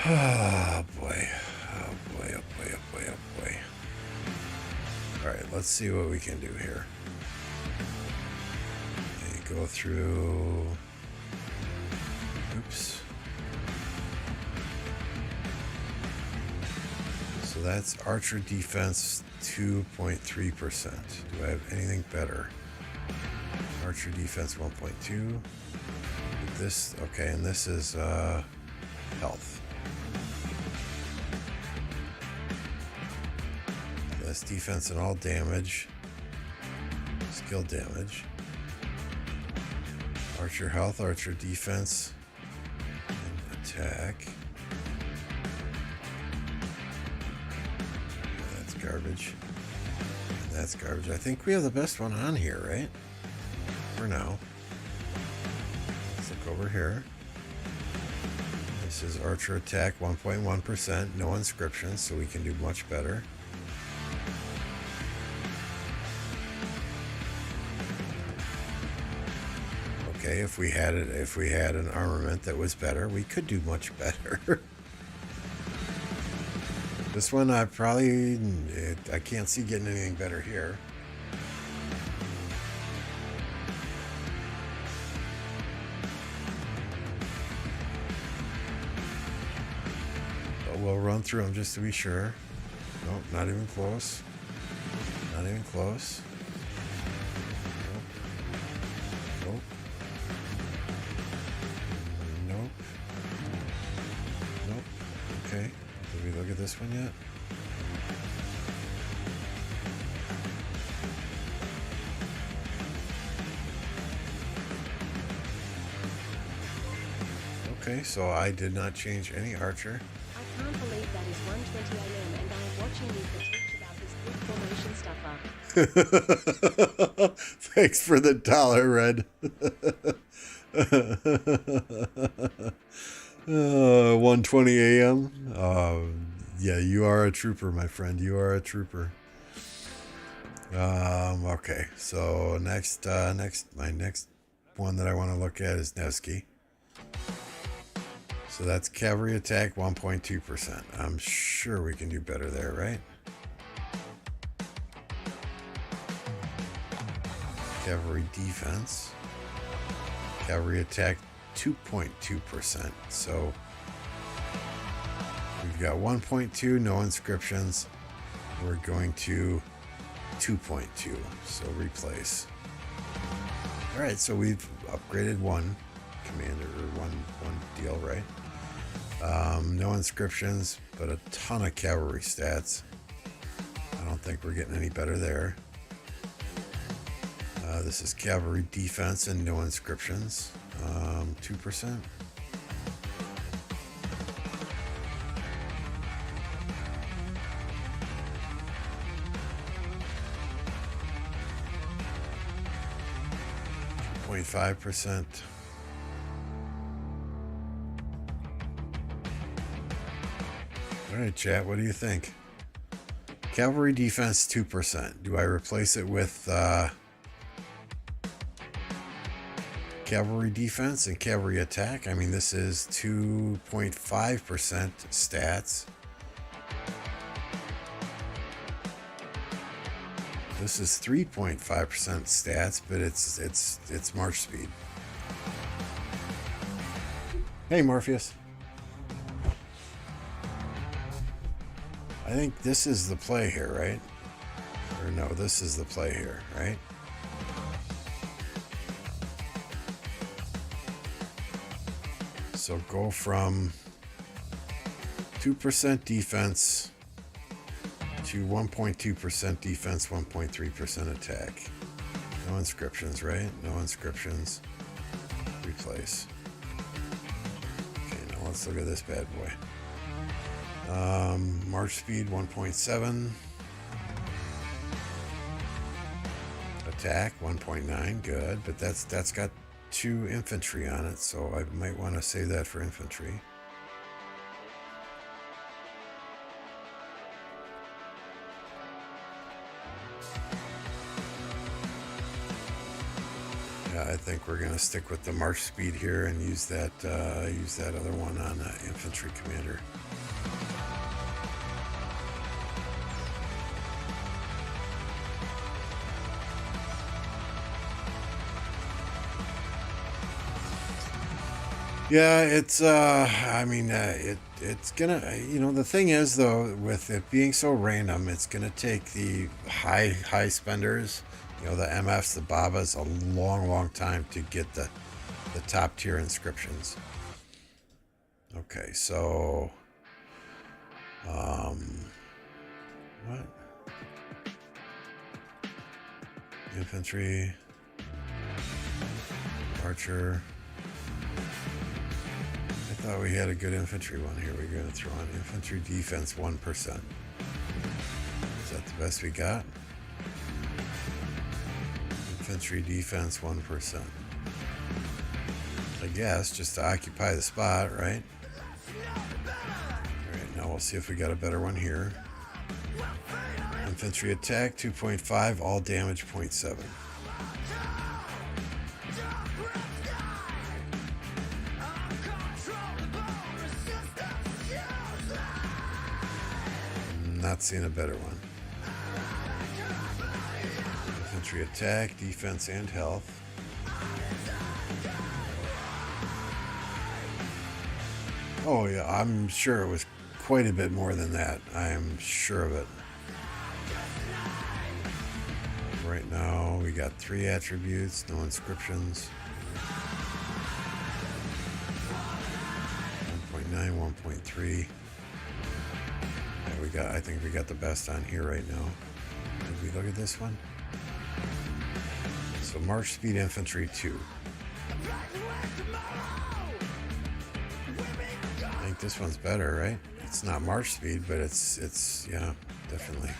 Oh boy. Alright, let's see what we can do here. Okay, go through. Oops. So that's archer defense 2.3%. Do I have anything better? Archer defense 1.2. This, okay, and this is health. That's defense and all damage. Skill damage. Archer health, archer defense, and attack. That's garbage. And that's garbage. I think we have the best one on here, right? For now. Let's look over here. This is archer attack 1.1%. No inscriptions, so we can do much better. Okay, if we had an armament that was better, we could do much better. This one, I can't see getting anything better here. But we'll run through them just to be sure. Nope, not even close. Not even close. Okay, did we look at this one yet? Okay, so I did not change any archer. I can't believe that is 1:20 a.m. and I am watching you critique about this good formation stuffer. Thanks for the dollar, Red. 1:20 a.m. Yeah, you are a trooper, my friend. You are a trooper. Okay, so my next one that I want to look at is Nevsky. So that's cavalry attack 1.2%. I'm sure we can do better there, right? Cavalry defense. Cavalry attack 2.2%. So we've got 1.2, no inscriptions. We're going to 2.2, so replace. All right, so we've upgraded one commander, or one deal, right? No inscriptions, but a ton of cavalry stats. I don't think we're getting any better there. This is cavalry defense and no inscriptions. 2%. .5%. All right, chat, what do you think? Cavalry defense 2%. Do I replace it with cavalry defense and cavalry attack? I mean, this is 2.5% stats. This is 3.5% stats, but it's march speed. Hey, Morpheus. I think this is the play here, right? Or no, this is the play here, right? So go from 2% defense to 1.2% defense, 1.3% attack. No inscriptions, right? No inscriptions. Replace. Okay, now let's look at this bad boy. March speed 1.7. Attack 1.9, good, but that's got 2 infantry on it, so I might want to save that for infantry. Yeah, I think we're going to stick with the march speed here and use that other one on infantry commander. Yeah, it's I mean, it's gonna, the thing is though, with it being so random, it's gonna take the high spenders, the MFs, the Babas, a long time to get the top tier inscriptions. Okay, so what? Infantry, archer. I thought we had a good infantry one here. We're going to throw on infantry defense 1%. Is that the best we got? Infantry defense 1%. I guess, just to occupy the spot, right? Alright, now we'll see if we got a better one here. Infantry attack 2.5, all damage 0.7. Not seeing a better one. Infantry attack, defense, and health. Oh yeah, I'm sure it was quite a bit more than that. I am sure of it. Right now, we got 3 attributes, no inscriptions. 1.9, 1.3. I think we got the best on here right now. Did we look at this one? So march speed infantry 2. I think this one's better, right? It's not march speed, but it's yeah, definitely.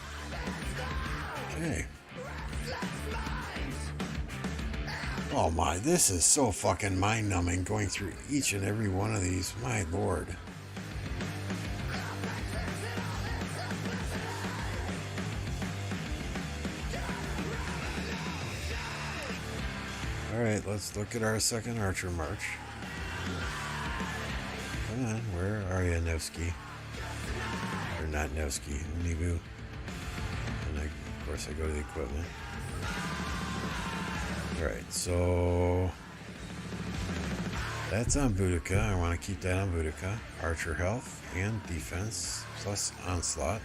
Okay. Oh my, this is so fucking mind-numbing going through each and every one of these. My lord. Alright, let's look at our second archer march. Come on, where are you, Nevsky? Or not Nevsky, Nibu. And of course I go to the equipment. Alright, so that's on Boudica. I want to keep that on Boudica. Archer health and defense plus onslaught.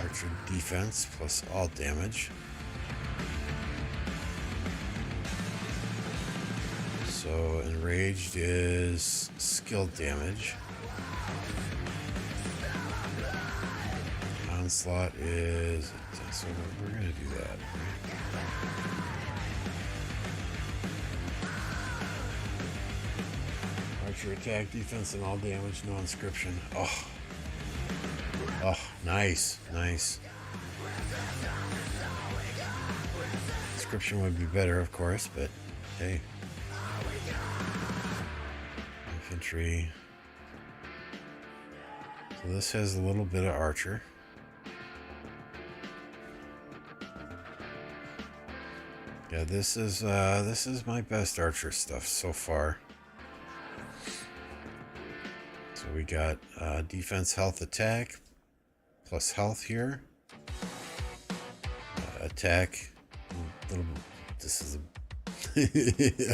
Archer defense plus all damage. So enraged is skill damage. Onslaught is, so we're gonna do that, right? Archer attack, defense, and all damage, no inscription. Oh, nice. Inscription would be better, of course, but hey. Infantry. So this has a little bit of archer. Yeah, this is my best archer stuff so far. So we got defense, health, attack, plus health here. Attack. This is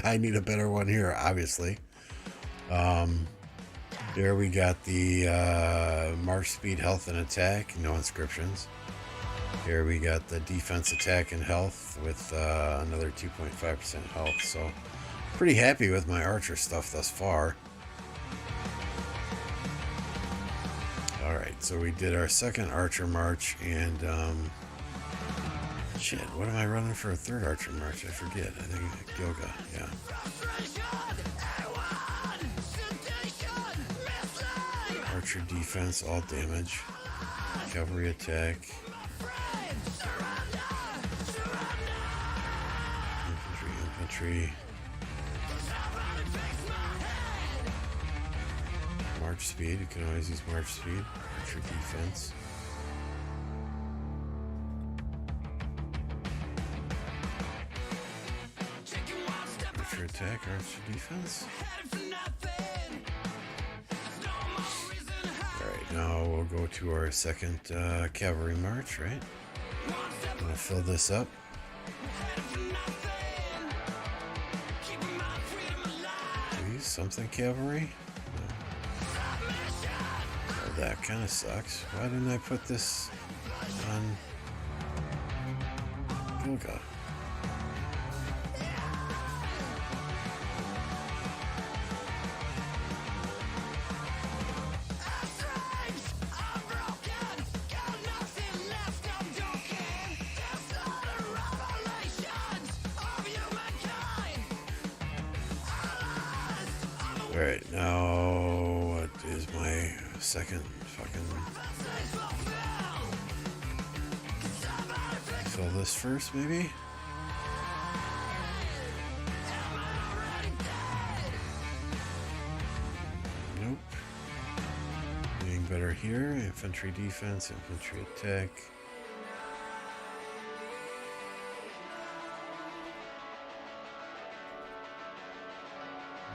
I need a better one here, obviously. There we got the march speed, health, and attack. No inscriptions. Here we got the defense, attack, and health with another 2.5% health. So pretty happy with my archer stuff thus far. Alright, so we did our second archer march, and shit, what am I running for a third archer march? I forget. I think Yoga, yeah. Archer defense, all damage. Cavalry attack. Infantry. March speed, you can always use march speed. Archer defense. Archer attack, archer defense. Alright, now we'll go to our second cavalry march, right? I'm gonna fill this up. Please, something cavalry? Oh, that kind of sucks. Why didn't I put this on Gilga? Alright, now what is my second fucking... Fill this first, maybe? Nope. Doing better here. Infantry defense, infantry attack.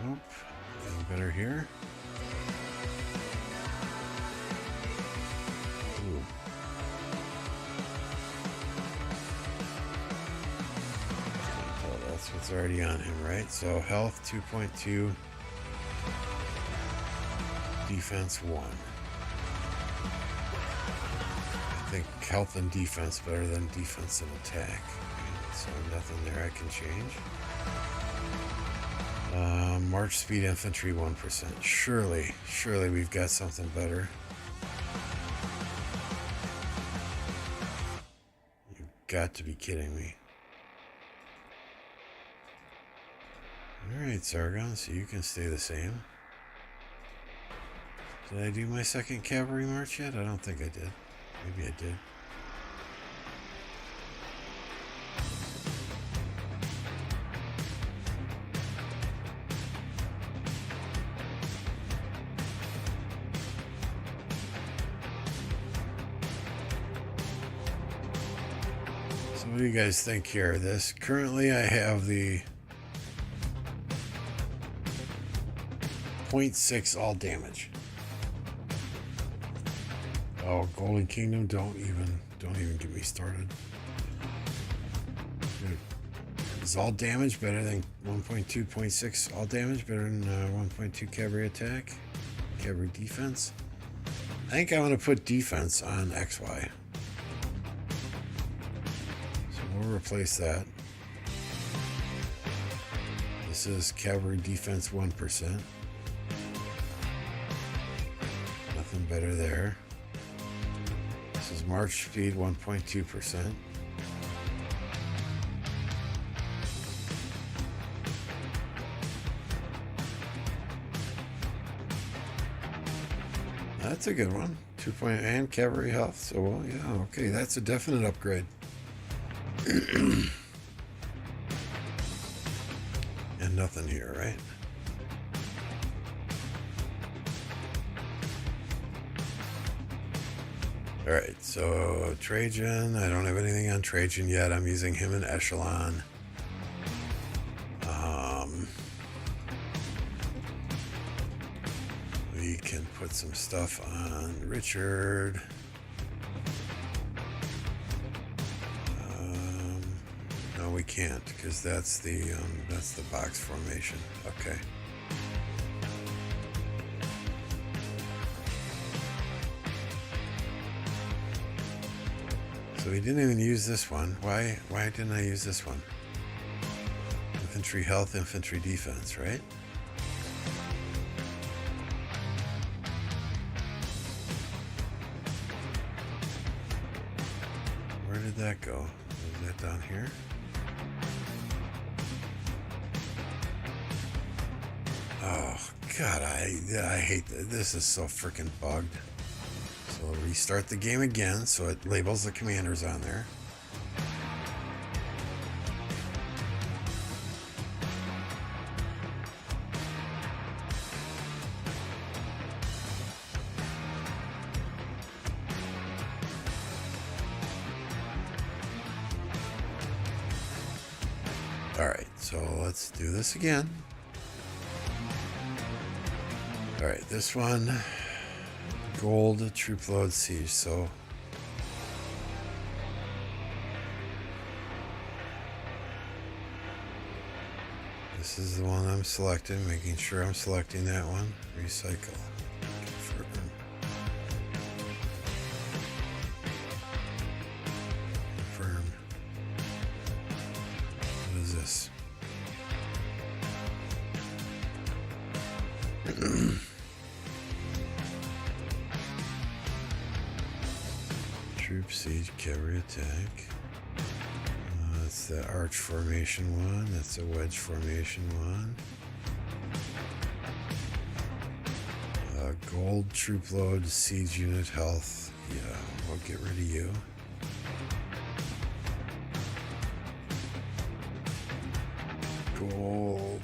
Nope. Doing better here. Ooh. Oh, that's what's already on him, right? So health 2.2, defense 1. I think health and defense better than defense and attack. So nothing there I can change. March speed infantry 1%. Surely we've got something better. You've got to be kidding me. Alright, Sargon, so you can stay the same. Did I do my second cavalry march yet? I don't think I did. Maybe I did. What do you guys think here? This currently I have the 0.6 all damage. Oh, Golden Kingdom, don't even get me started. Is all damage better than 1.2.6? All damage better than 1.2 cavalry attack? Cavalry defense? I think I want to put defense on XY. So we'll replace that. This is cavalry defense 1%. Nothing better there. This is march speed 1.2%. That's a good one. 2 point and cavalry health. So, well, yeah, okay, that's a definite upgrade. And nothing here, right? All right, so Trajan. I don't have anything on Trajan yet. I'm using him in Echelon. We can put some stuff on Richard. No, we can't because that's the box formation. Okay. So we didn't even use this one. Why didn't I use this one? Infantry health, infantry defense, right? Where did that go? Is that down here? Oh God, I hate that. This is so freaking bugged. So I'll restart the game again so it labels the commanders on there. Alright, so let's do this again. Alright, this one, gold troop load siege, so this is the one I'm selecting, making sure I'm selecting that one. Recycle. Confirm. Confirm. What is this? Troop siege cavalry attack. That's the arch formation one. That's a wedge formation one. Gold troop load siege unit health. Yeah, we'll get rid of you. Gold.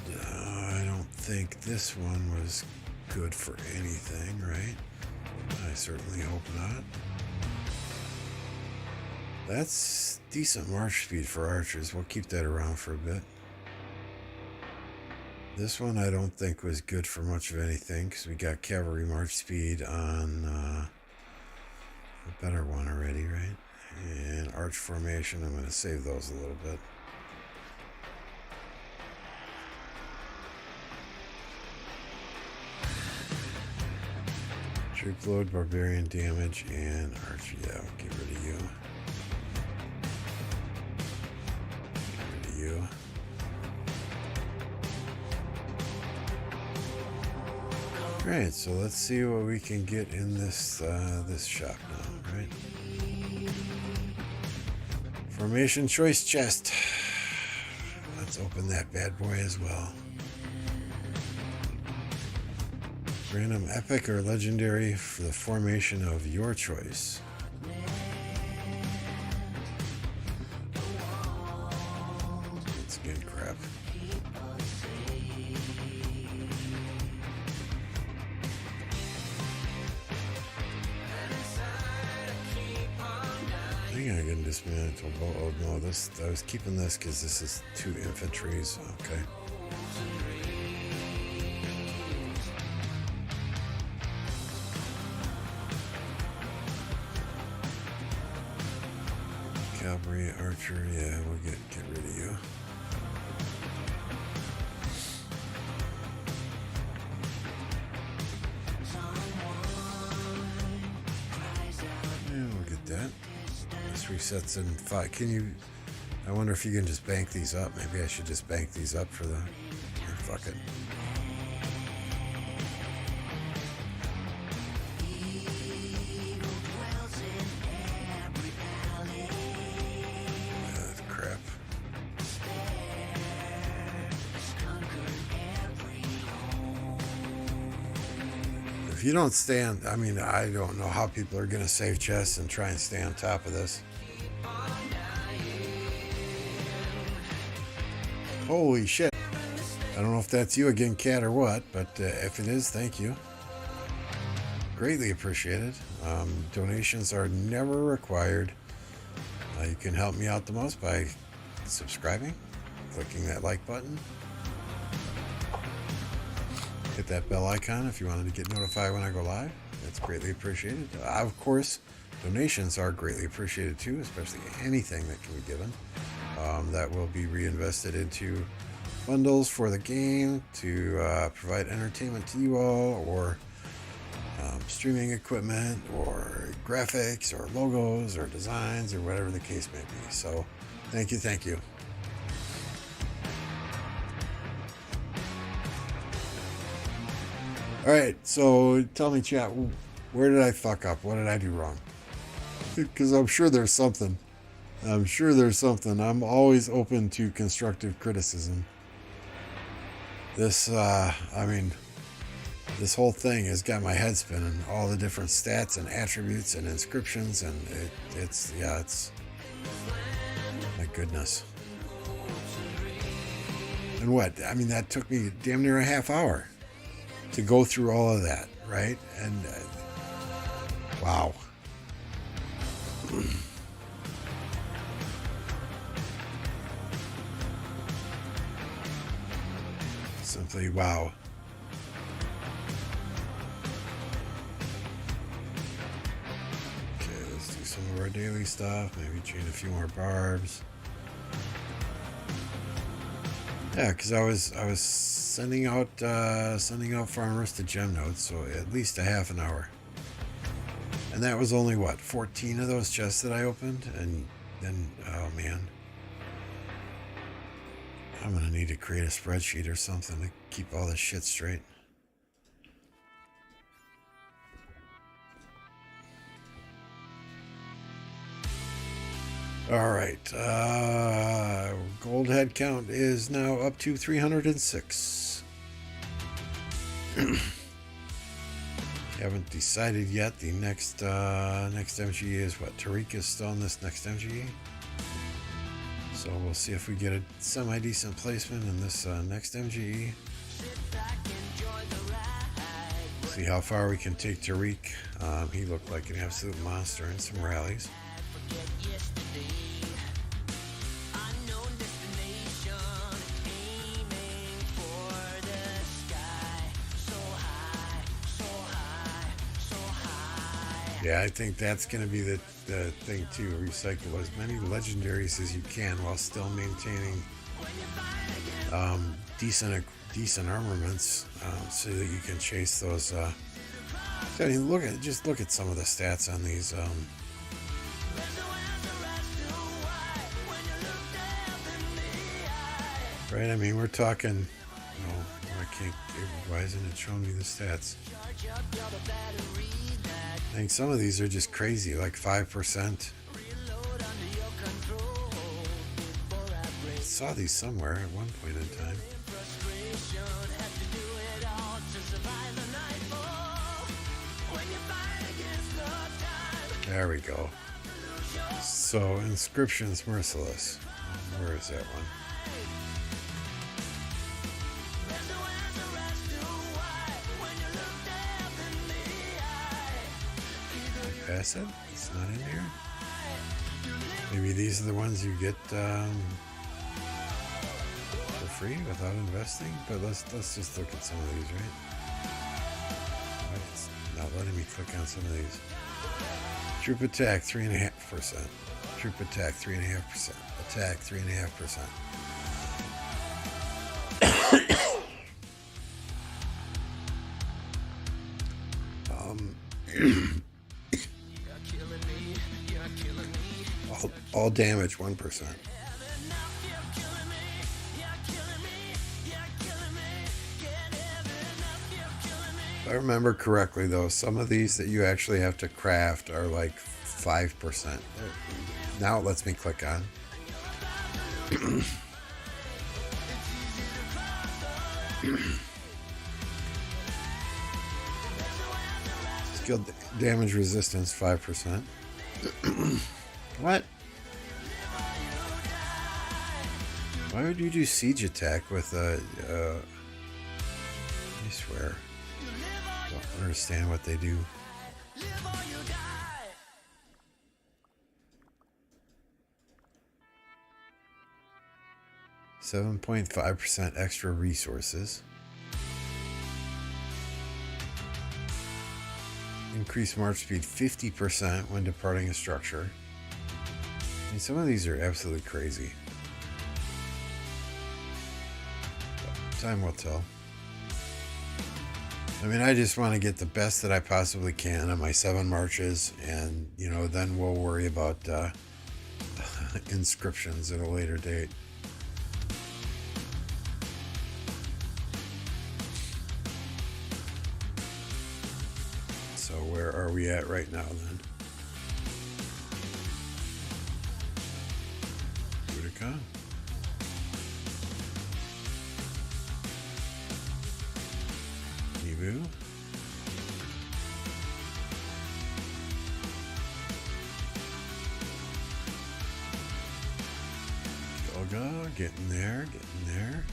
I don't think this one was good for anything, right? I certainly hope not. That's decent march speed for archers. We'll keep that around for a bit. This one I don't think was good for much of anything because we got cavalry march speed on a better one already, right? And arch formation, I'm going to save those a little bit. Troop load, barbarian damage, and arch. Yeah, I'll get rid of you. Get rid of you. Alright, so let's see what we can get in this this shop now, right? Formation choice chest. Let's open that bad boy as well. Random epic or legendary for the formation of your choice. It's again crap. I think I can dismantle. Oh no, this I was keeping this because this is 2 infantries. Okay. Cavalry, archer, yeah, we'll get rid of you. Yeah, we'll get that. This resets in 5. Can you... I wonder if you can just bank these up. Maybe I should just bank these up for the... fuck it. Crap. If you don't stand... I mean, I don't know how people are going to save chests and try and stay on top of this. Holy shit. I don't know if that's you again, Cat, or what, but if it is, thank you. Greatly appreciated. Donations are never required. You can help me out the most by subscribing, clicking that like button. Hit that bell icon if you wanted to get notified when I go live. That's greatly appreciated. Of course, donations are greatly appreciated too, especially anything that can be given. That will be reinvested into bundles for the game to provide entertainment to you all, or streaming equipment, or graphics, or logos, or designs, or whatever the case may be. So, thank you. Alright, so tell me, chat, where did I fuck up? What did I do wrong? Because I'm sure there's something. I'm always open to constructive criticism. This, I mean, this whole thing has got my head spinning. All the different stats and attributes and inscriptions, and it's my goodness. And what? I mean, that took me damn near a half hour to go through all of that, right? And wow. Simply wow. Okay, let's do some of our daily stuff. Maybe chain a few more barbs. Yeah, because I was sending out farmers to gem nodes, so at least a half an hour. And that was only what, 14 of those chests that I opened, and then oh man. I'm gonna need to create a spreadsheet or something to keep all this shit straight. Alright, gold head count is now up to 306. Haven't decided yet. The next MGE is what? Tariq is still in this next MGE. So we'll see if we get a semi-decent placement in this next MGE. See how far we can take Tariq. He looked like an absolute monster in some rallies. Yeah, I think that's going to be the thing too. Recycle as many legendaries as you can while still maintaining decent armaments, so that you can chase those. I mean, look at some of the stats on these. Right? I mean, we're talking. No, I can't. Why isn't it showing me the stats? I think some of these are just crazy, like 5%. I saw these somewhere at one point in time. There we go. So, Inscriptions Merciless. Where is that one? Pass it? It's not in here? Maybe these are the ones you get for free without investing? But let's just look at some of these, right? It's not letting me click on some of these. Troop attack, 3.5%. Troop attack 3.5%. Attack 3.5%. All damage 1%. If I remember correctly, though, some of these that you actually have to craft are like 5%. Now it lets me click on. Skill damage resistance 5%. What? Why would you do siege attack with a? I swear. Don't understand what they do. 7.5% extra resources. Increase march speed 50% when departing a structure. I mean, some of these are absolutely crazy. But time will tell. I mean, I just want to get the best that I possibly can on my 7 marches, and, you know, then we'll worry about inscriptions at a later date. So where are we at right now, then? Utica. Nibu. Golga, getting there, getting there.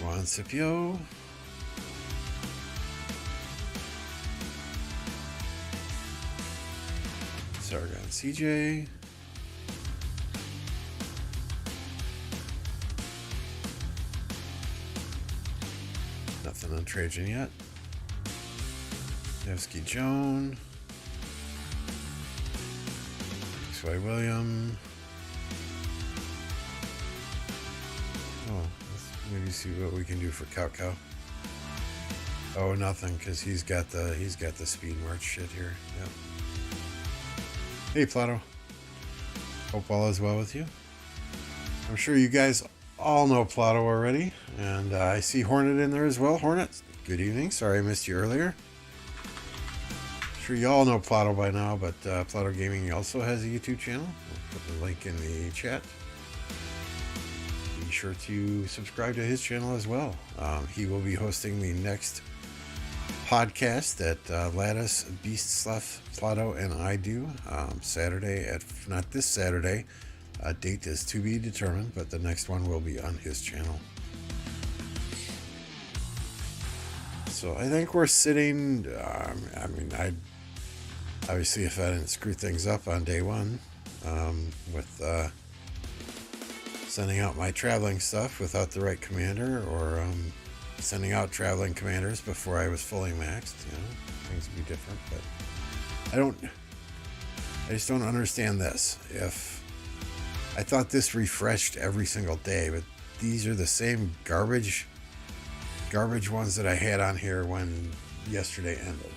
Juan Scipio. Sargon CJ. Nothing on Trajan yet. Nevsky Joan. XY William. Oh, let's maybe see what we can do for Cow Cow. Oh, nothing, because he's got the speed march shit here. Yep. Hey, Plato. Hope all is well with you. I'm sure you guys all know Plato already, and I see Hornet in there as well. Hornet, good evening. Sorry I missed you earlier. I'm sure you all know Plato by now, but Plato Gaming also has a YouTube channel. I'll put the link in the chat. Be sure to subscribe to his channel as well. He will be hosting the next podcast that Lattice, Beastsleff, Plato, and I do Saturday at, not this Saturday, date is to be determined, but the next one will be on his channel. So I think we're sitting, I mean, I obviously, if I didn't screw things up on day one with sending out my traveling stuff without the right commander, or sending out traveling commanders before I was fully maxed, you know, things would be different. But I just don't understand this. If I thought this refreshed every single day, but these are the same garbage ones that I had on here when yesterday ended.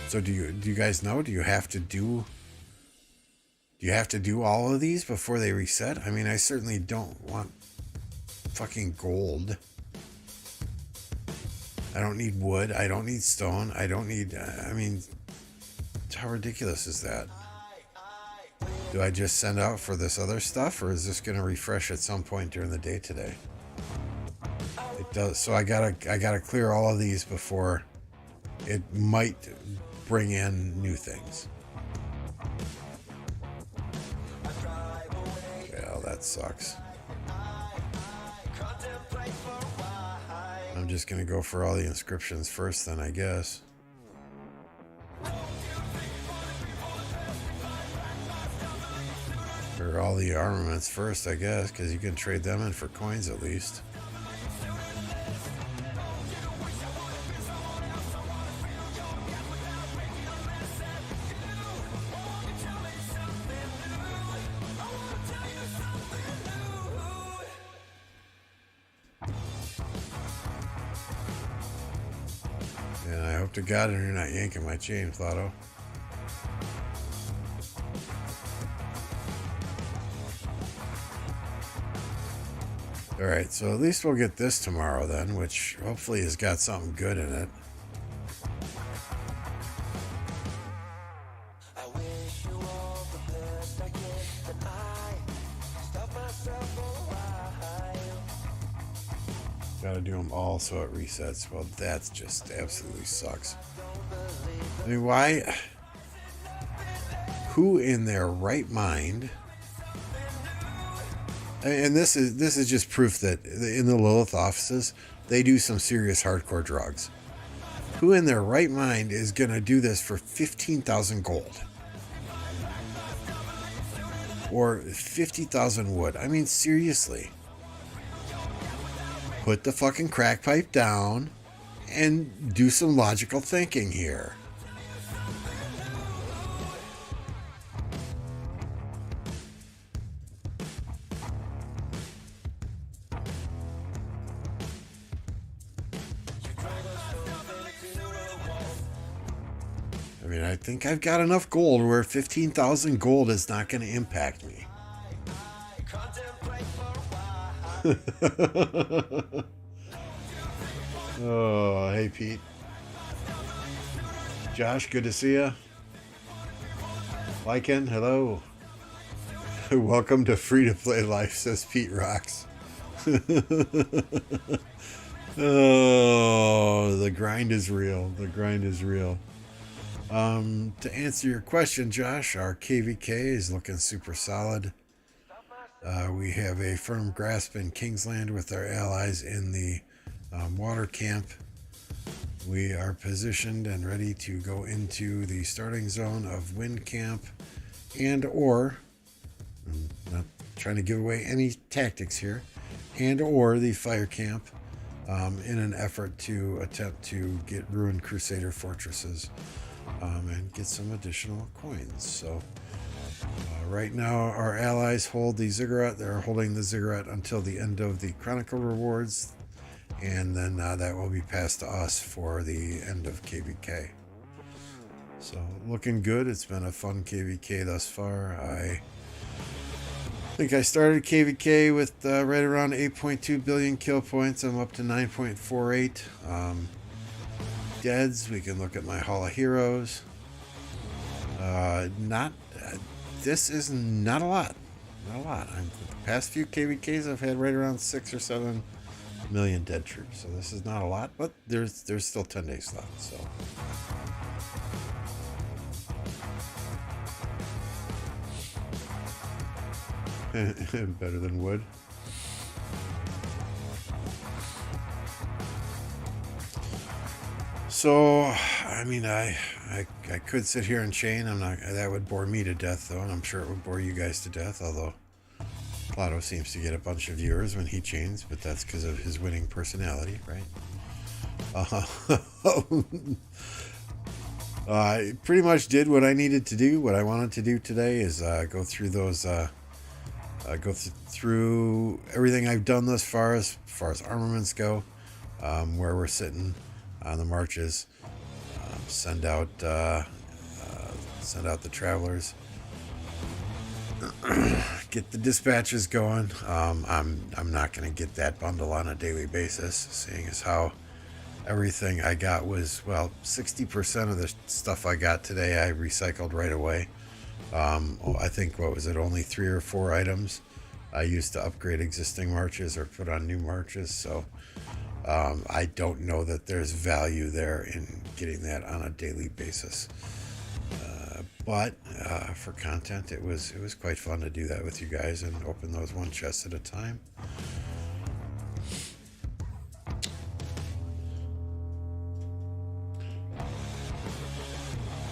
So do you guys know? Do you have to do all of these before they reset? I mean, I certainly don't want fucking gold. I don't need wood. I don't need stone. I don't need, I mean, how ridiculous is that? Do I just send out for this other stuff, or is this going to refresh at some point during the day today? It does. So I gotta clear all of these before it might bring in new things. Well, that sucks. I'm just gonna go for all the inscriptions first then, I guess. Or all the armaments first, I guess, because you can trade them in for coins at least. hope to God you're not yanking my chain, Flotto. Alright, so at least we'll get this tomorrow then, which hopefully has got something good in it. Gotta do them all so it resets. Well, that just absolutely sucks. I mean, why? Who in their right mind? And this is just proof that in the Lilith offices, they do some serious hardcore drugs. Who in their right mind is going to do this for 15,000 gold? Or 50,000 wood? I mean, seriously. Put the fucking crack pipe down and do some logical thinking here. I mean, I think I've got enough gold where 15,000 gold is not going to impact me. Oh, hey, Pete. Josh, good to see you. Lycan, hello. Welcome to free-to-play life, says Pete Rocks. Oh, the grind is real. The grind is real. To answer your question, Josh, our KVK is looking super solid. We have a firm grasp in Kingsland with our allies in the water camp. We are positioned and ready to go into the starting zone of wind camp and or, I'm not trying to give away any tactics here, and or the fire camp in an effort to attempt to get ruined Crusader fortresses and get some additional coins. So right now our allies hold the ziggurat. They're holding the ziggurat until the end of the Chronicle rewards, and then that will be passed to us for the end of KVK. So looking good. It's been a fun KVK thus far. I think I started KVK with right around 8.2 billion kill points. I'm up to 9.48. Deads, we can look at my Hall of Heroes. This is not a lot. Not a lot. The past few KVKs I've had right around 6 or 7 million dead troops. So this is not a lot, but there's still 10 days left. So better than wood. So, I mean, I could sit here and chain. I'm not. That would bore me to death, though, and I'm sure it would bore you guys to death. Although Plato seems to get a bunch of viewers when he chains, but that's because of his winning personality, right? I pretty much did what I needed to do. What I wanted to do today is go through those. Through everything I've done thus far as armaments go, where we're sitting on the marches, send out the travelers, get the dispatches going. I'm not going to get that bundle on a daily basis, seeing as how everything I got was, well, 60% of the stuff I got today I recycled right away. I think, what was it, only 3 or 4 items I used to upgrade existing marches or put on new marches. So I don't know that there's value there in getting that on a daily basis. But for content, it was quite fun to do that with you guys and open those one chest at a time.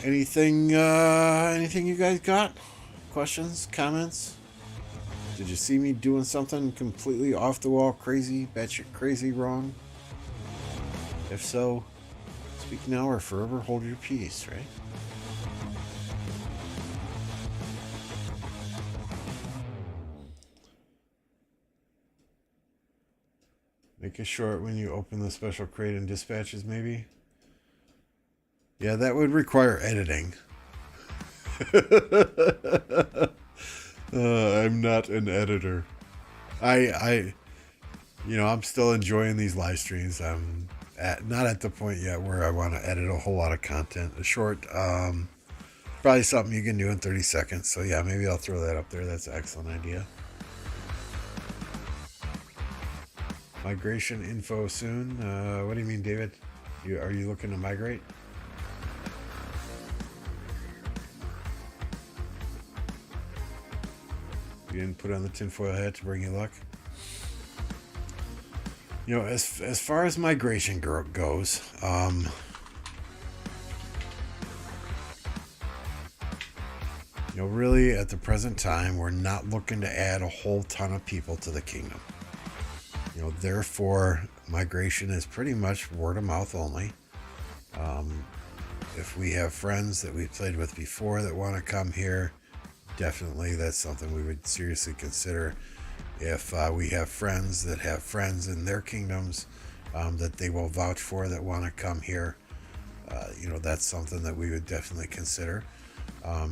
Anything you guys got? Questions, comments? Did you see me doing something completely off the wall, crazy, batshit crazy wrong? If so, speak now or forever hold your peace, right? Make it short when you open the special crate and dispatches, maybe? Yeah, that would require editing. I'm not an editor. I I'm still enjoying these live streams. I'm not at the point yet where I want to edit a whole lot of content. A short, probably something you can do in 30 seconds. So yeah, maybe I'll throw that up there. That's an excellent idea. Migration info soon. What do you mean, David? Are you looking to migrate? You didn't put on the tinfoil hat to bring you luck? As far as migration goes, really at the present time, we're not looking to add a whole ton of people to the kingdom. Therefore, migration is pretty much word of mouth only. If we have friends that we've played with before that want to come here, definitely that's something we would seriously consider. If we have friends that have friends in their kingdoms that they will vouch for that want to come here, that's something that we would definitely consider.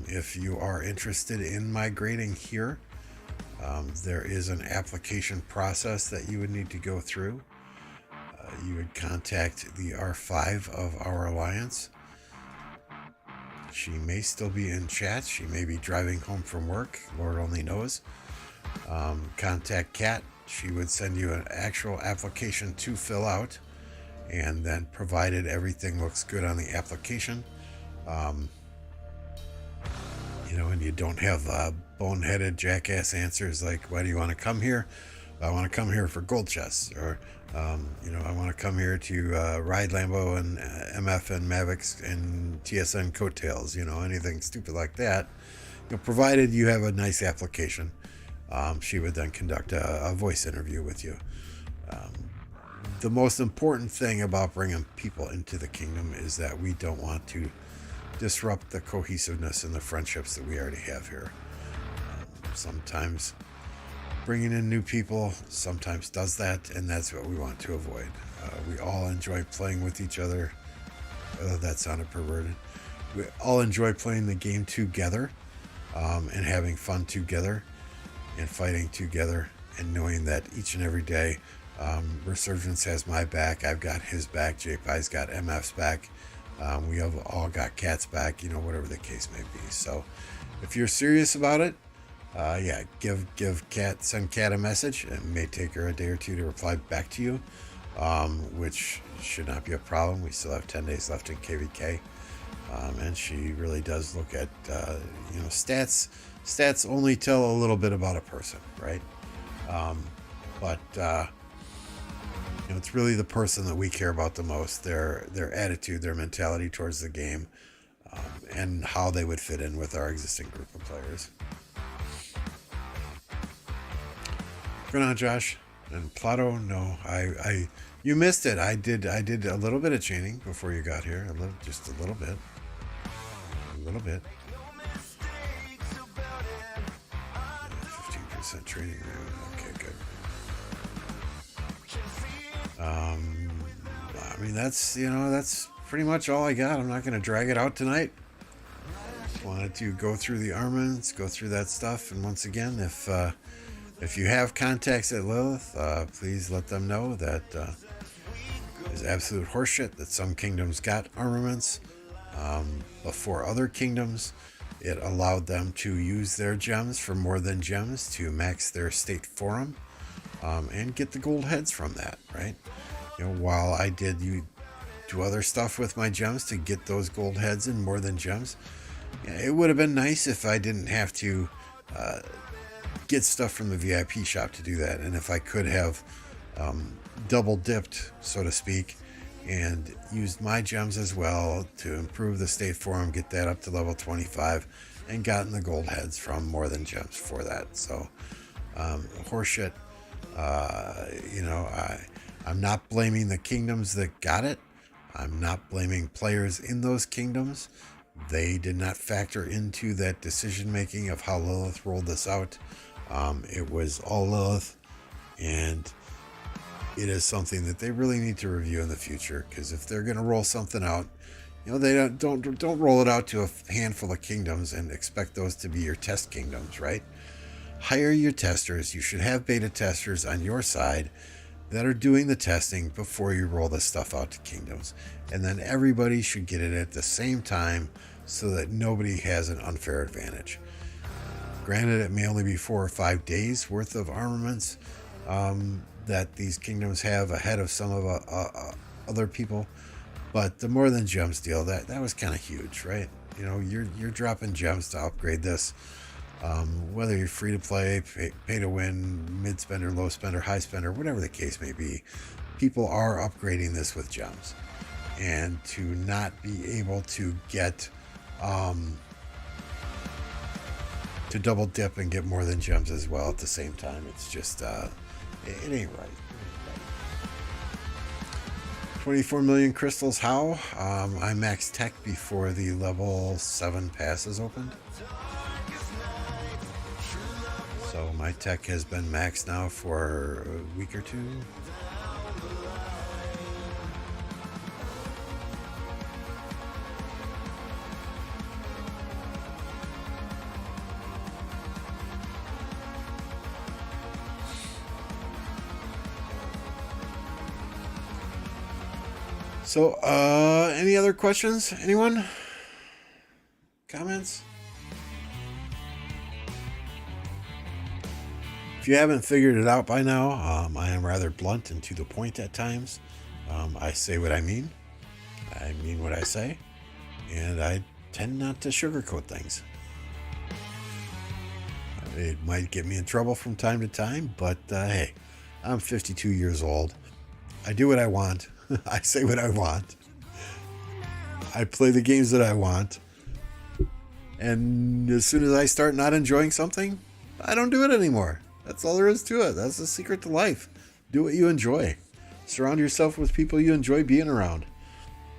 If you are interested in migrating here, there is an application process that you would need to go through. You would contact the R5 of our alliance. She may still be in chat. She may be driving home from work. Lord only knows. Contact Kat. She would send you an actual application to fill out, and then provided everything looks good on the application, and you don't have boneheaded jackass answers like, why do you want to come here? I want to come here for gold chests, or I want to come here to ride Lambo and MF and Mavics and TSN coattails, anything stupid like that. Provided you have a nice application, she would then conduct a voice interview with you. The most important thing about bringing people into the kingdom is that we don't want to disrupt the cohesiveness and the friendships that we already have here. Sometimes bringing in new people sometimes does that, and that's what we want to avoid. We all enjoy playing with each other. That sounded perverted. We all enjoy playing the game together, and having fun together, and fighting together, and knowing that each and every day, Resurgence has my back, I've got his back, JPI's got MF's back, we have all got Cat's back, whatever the case may be. So if you're serious about it, send Kat a message. It may take her a day or two to reply back to you, which should not be a problem. We still have 10 days left in KVK, and she really does look at stats. Stats only tell a little bit about a person, right? But it's really the person that we care about the most, their attitude, their mentality towards the game, and how they would fit in with our existing group of players. Going on, Josh. And Plato, no, you missed it. I did a little bit of chaining before you got here. Just a little bit. 15% training room. Okay, good. That's pretty much all I got. I'm not going to drag it out tonight. Just wanted to go through the armaments, go through that stuff, and once again, if you have contacts at Lilith, please let them know that it's absolute horseshit that some kingdoms got armaments before other kingdoms. It allowed them to use their gems for more than gems to max their state forum, and get the gold heads from that, right? While I did do other stuff with my gems to get those gold heads and more than gems, it would have been nice if I didn't have to get stuff from the VIP shop to do that, and if I could have double dipped, so to speak, and used my gems as well to improve the state forum, get that up to level 25, and gotten the gold heads from more than gems for that. So horseshit. I'm not blaming the kingdoms that got it. I'm not blaming players in those kingdoms. They did not factor into that decision making of how Lilith rolled this out. It was all Lilith, and it is something that they really need to review in the future, because if they're going to roll something out, You know, they don't roll it out to a handful of kingdoms and expect those to be your test kingdoms, right? Hire your testers. You should have beta testers on your side that are doing the testing before you roll this stuff out to kingdoms. And then everybody should get it at the same time so that nobody has an unfair advantage. Granted, it may only be 4 or 5 days worth of armaments that these kingdoms have ahead of some of other people. But the more than gems deal, that was kind of huge, right? You know, you're dropping gems to upgrade this. Whether you're free to play, pay to win, mid spender, low spender, high spender, whatever the case may be, people are upgrading this with gems. And to not be able to get to double dip and get more than gems as well at the same time, it's just it ain't right. 24 million crystals. How? I maxed tech before the level 7 passes opened. So my tech has been maxed now for a week or two. So, any other questions? Anyone? Comments? If you haven't figured it out by now, I am rather blunt and to the point at times. I say what I mean what I say, and I tend not to sugarcoat things. It might get me in trouble from time to time, but hey, I'm 52 years old. I do what I want. I say what I want. I play the games that I want. And as soon as I start not enjoying something, I don't do it anymore. That's all there is to it. That's the secret to life. Do what you enjoy. Surround yourself with people you enjoy being around.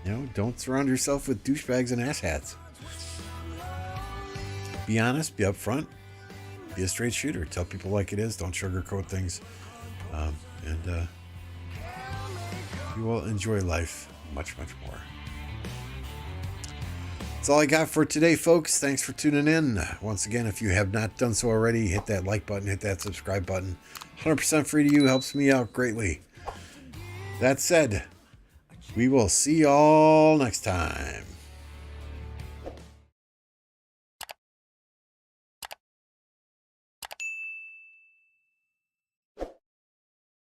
You know, don't surround yourself with douchebags and asshats. Be honest, be upfront, be a straight shooter. Tell people like it is. Don't sugarcoat things. And you will enjoy life much, much more. That's all I got for today, folks. Thanks for tuning in. Once again, if you have not done so already, hit that like button, hit that subscribe button. 100% free to you, helps me out greatly. That said, we will see y'all next time.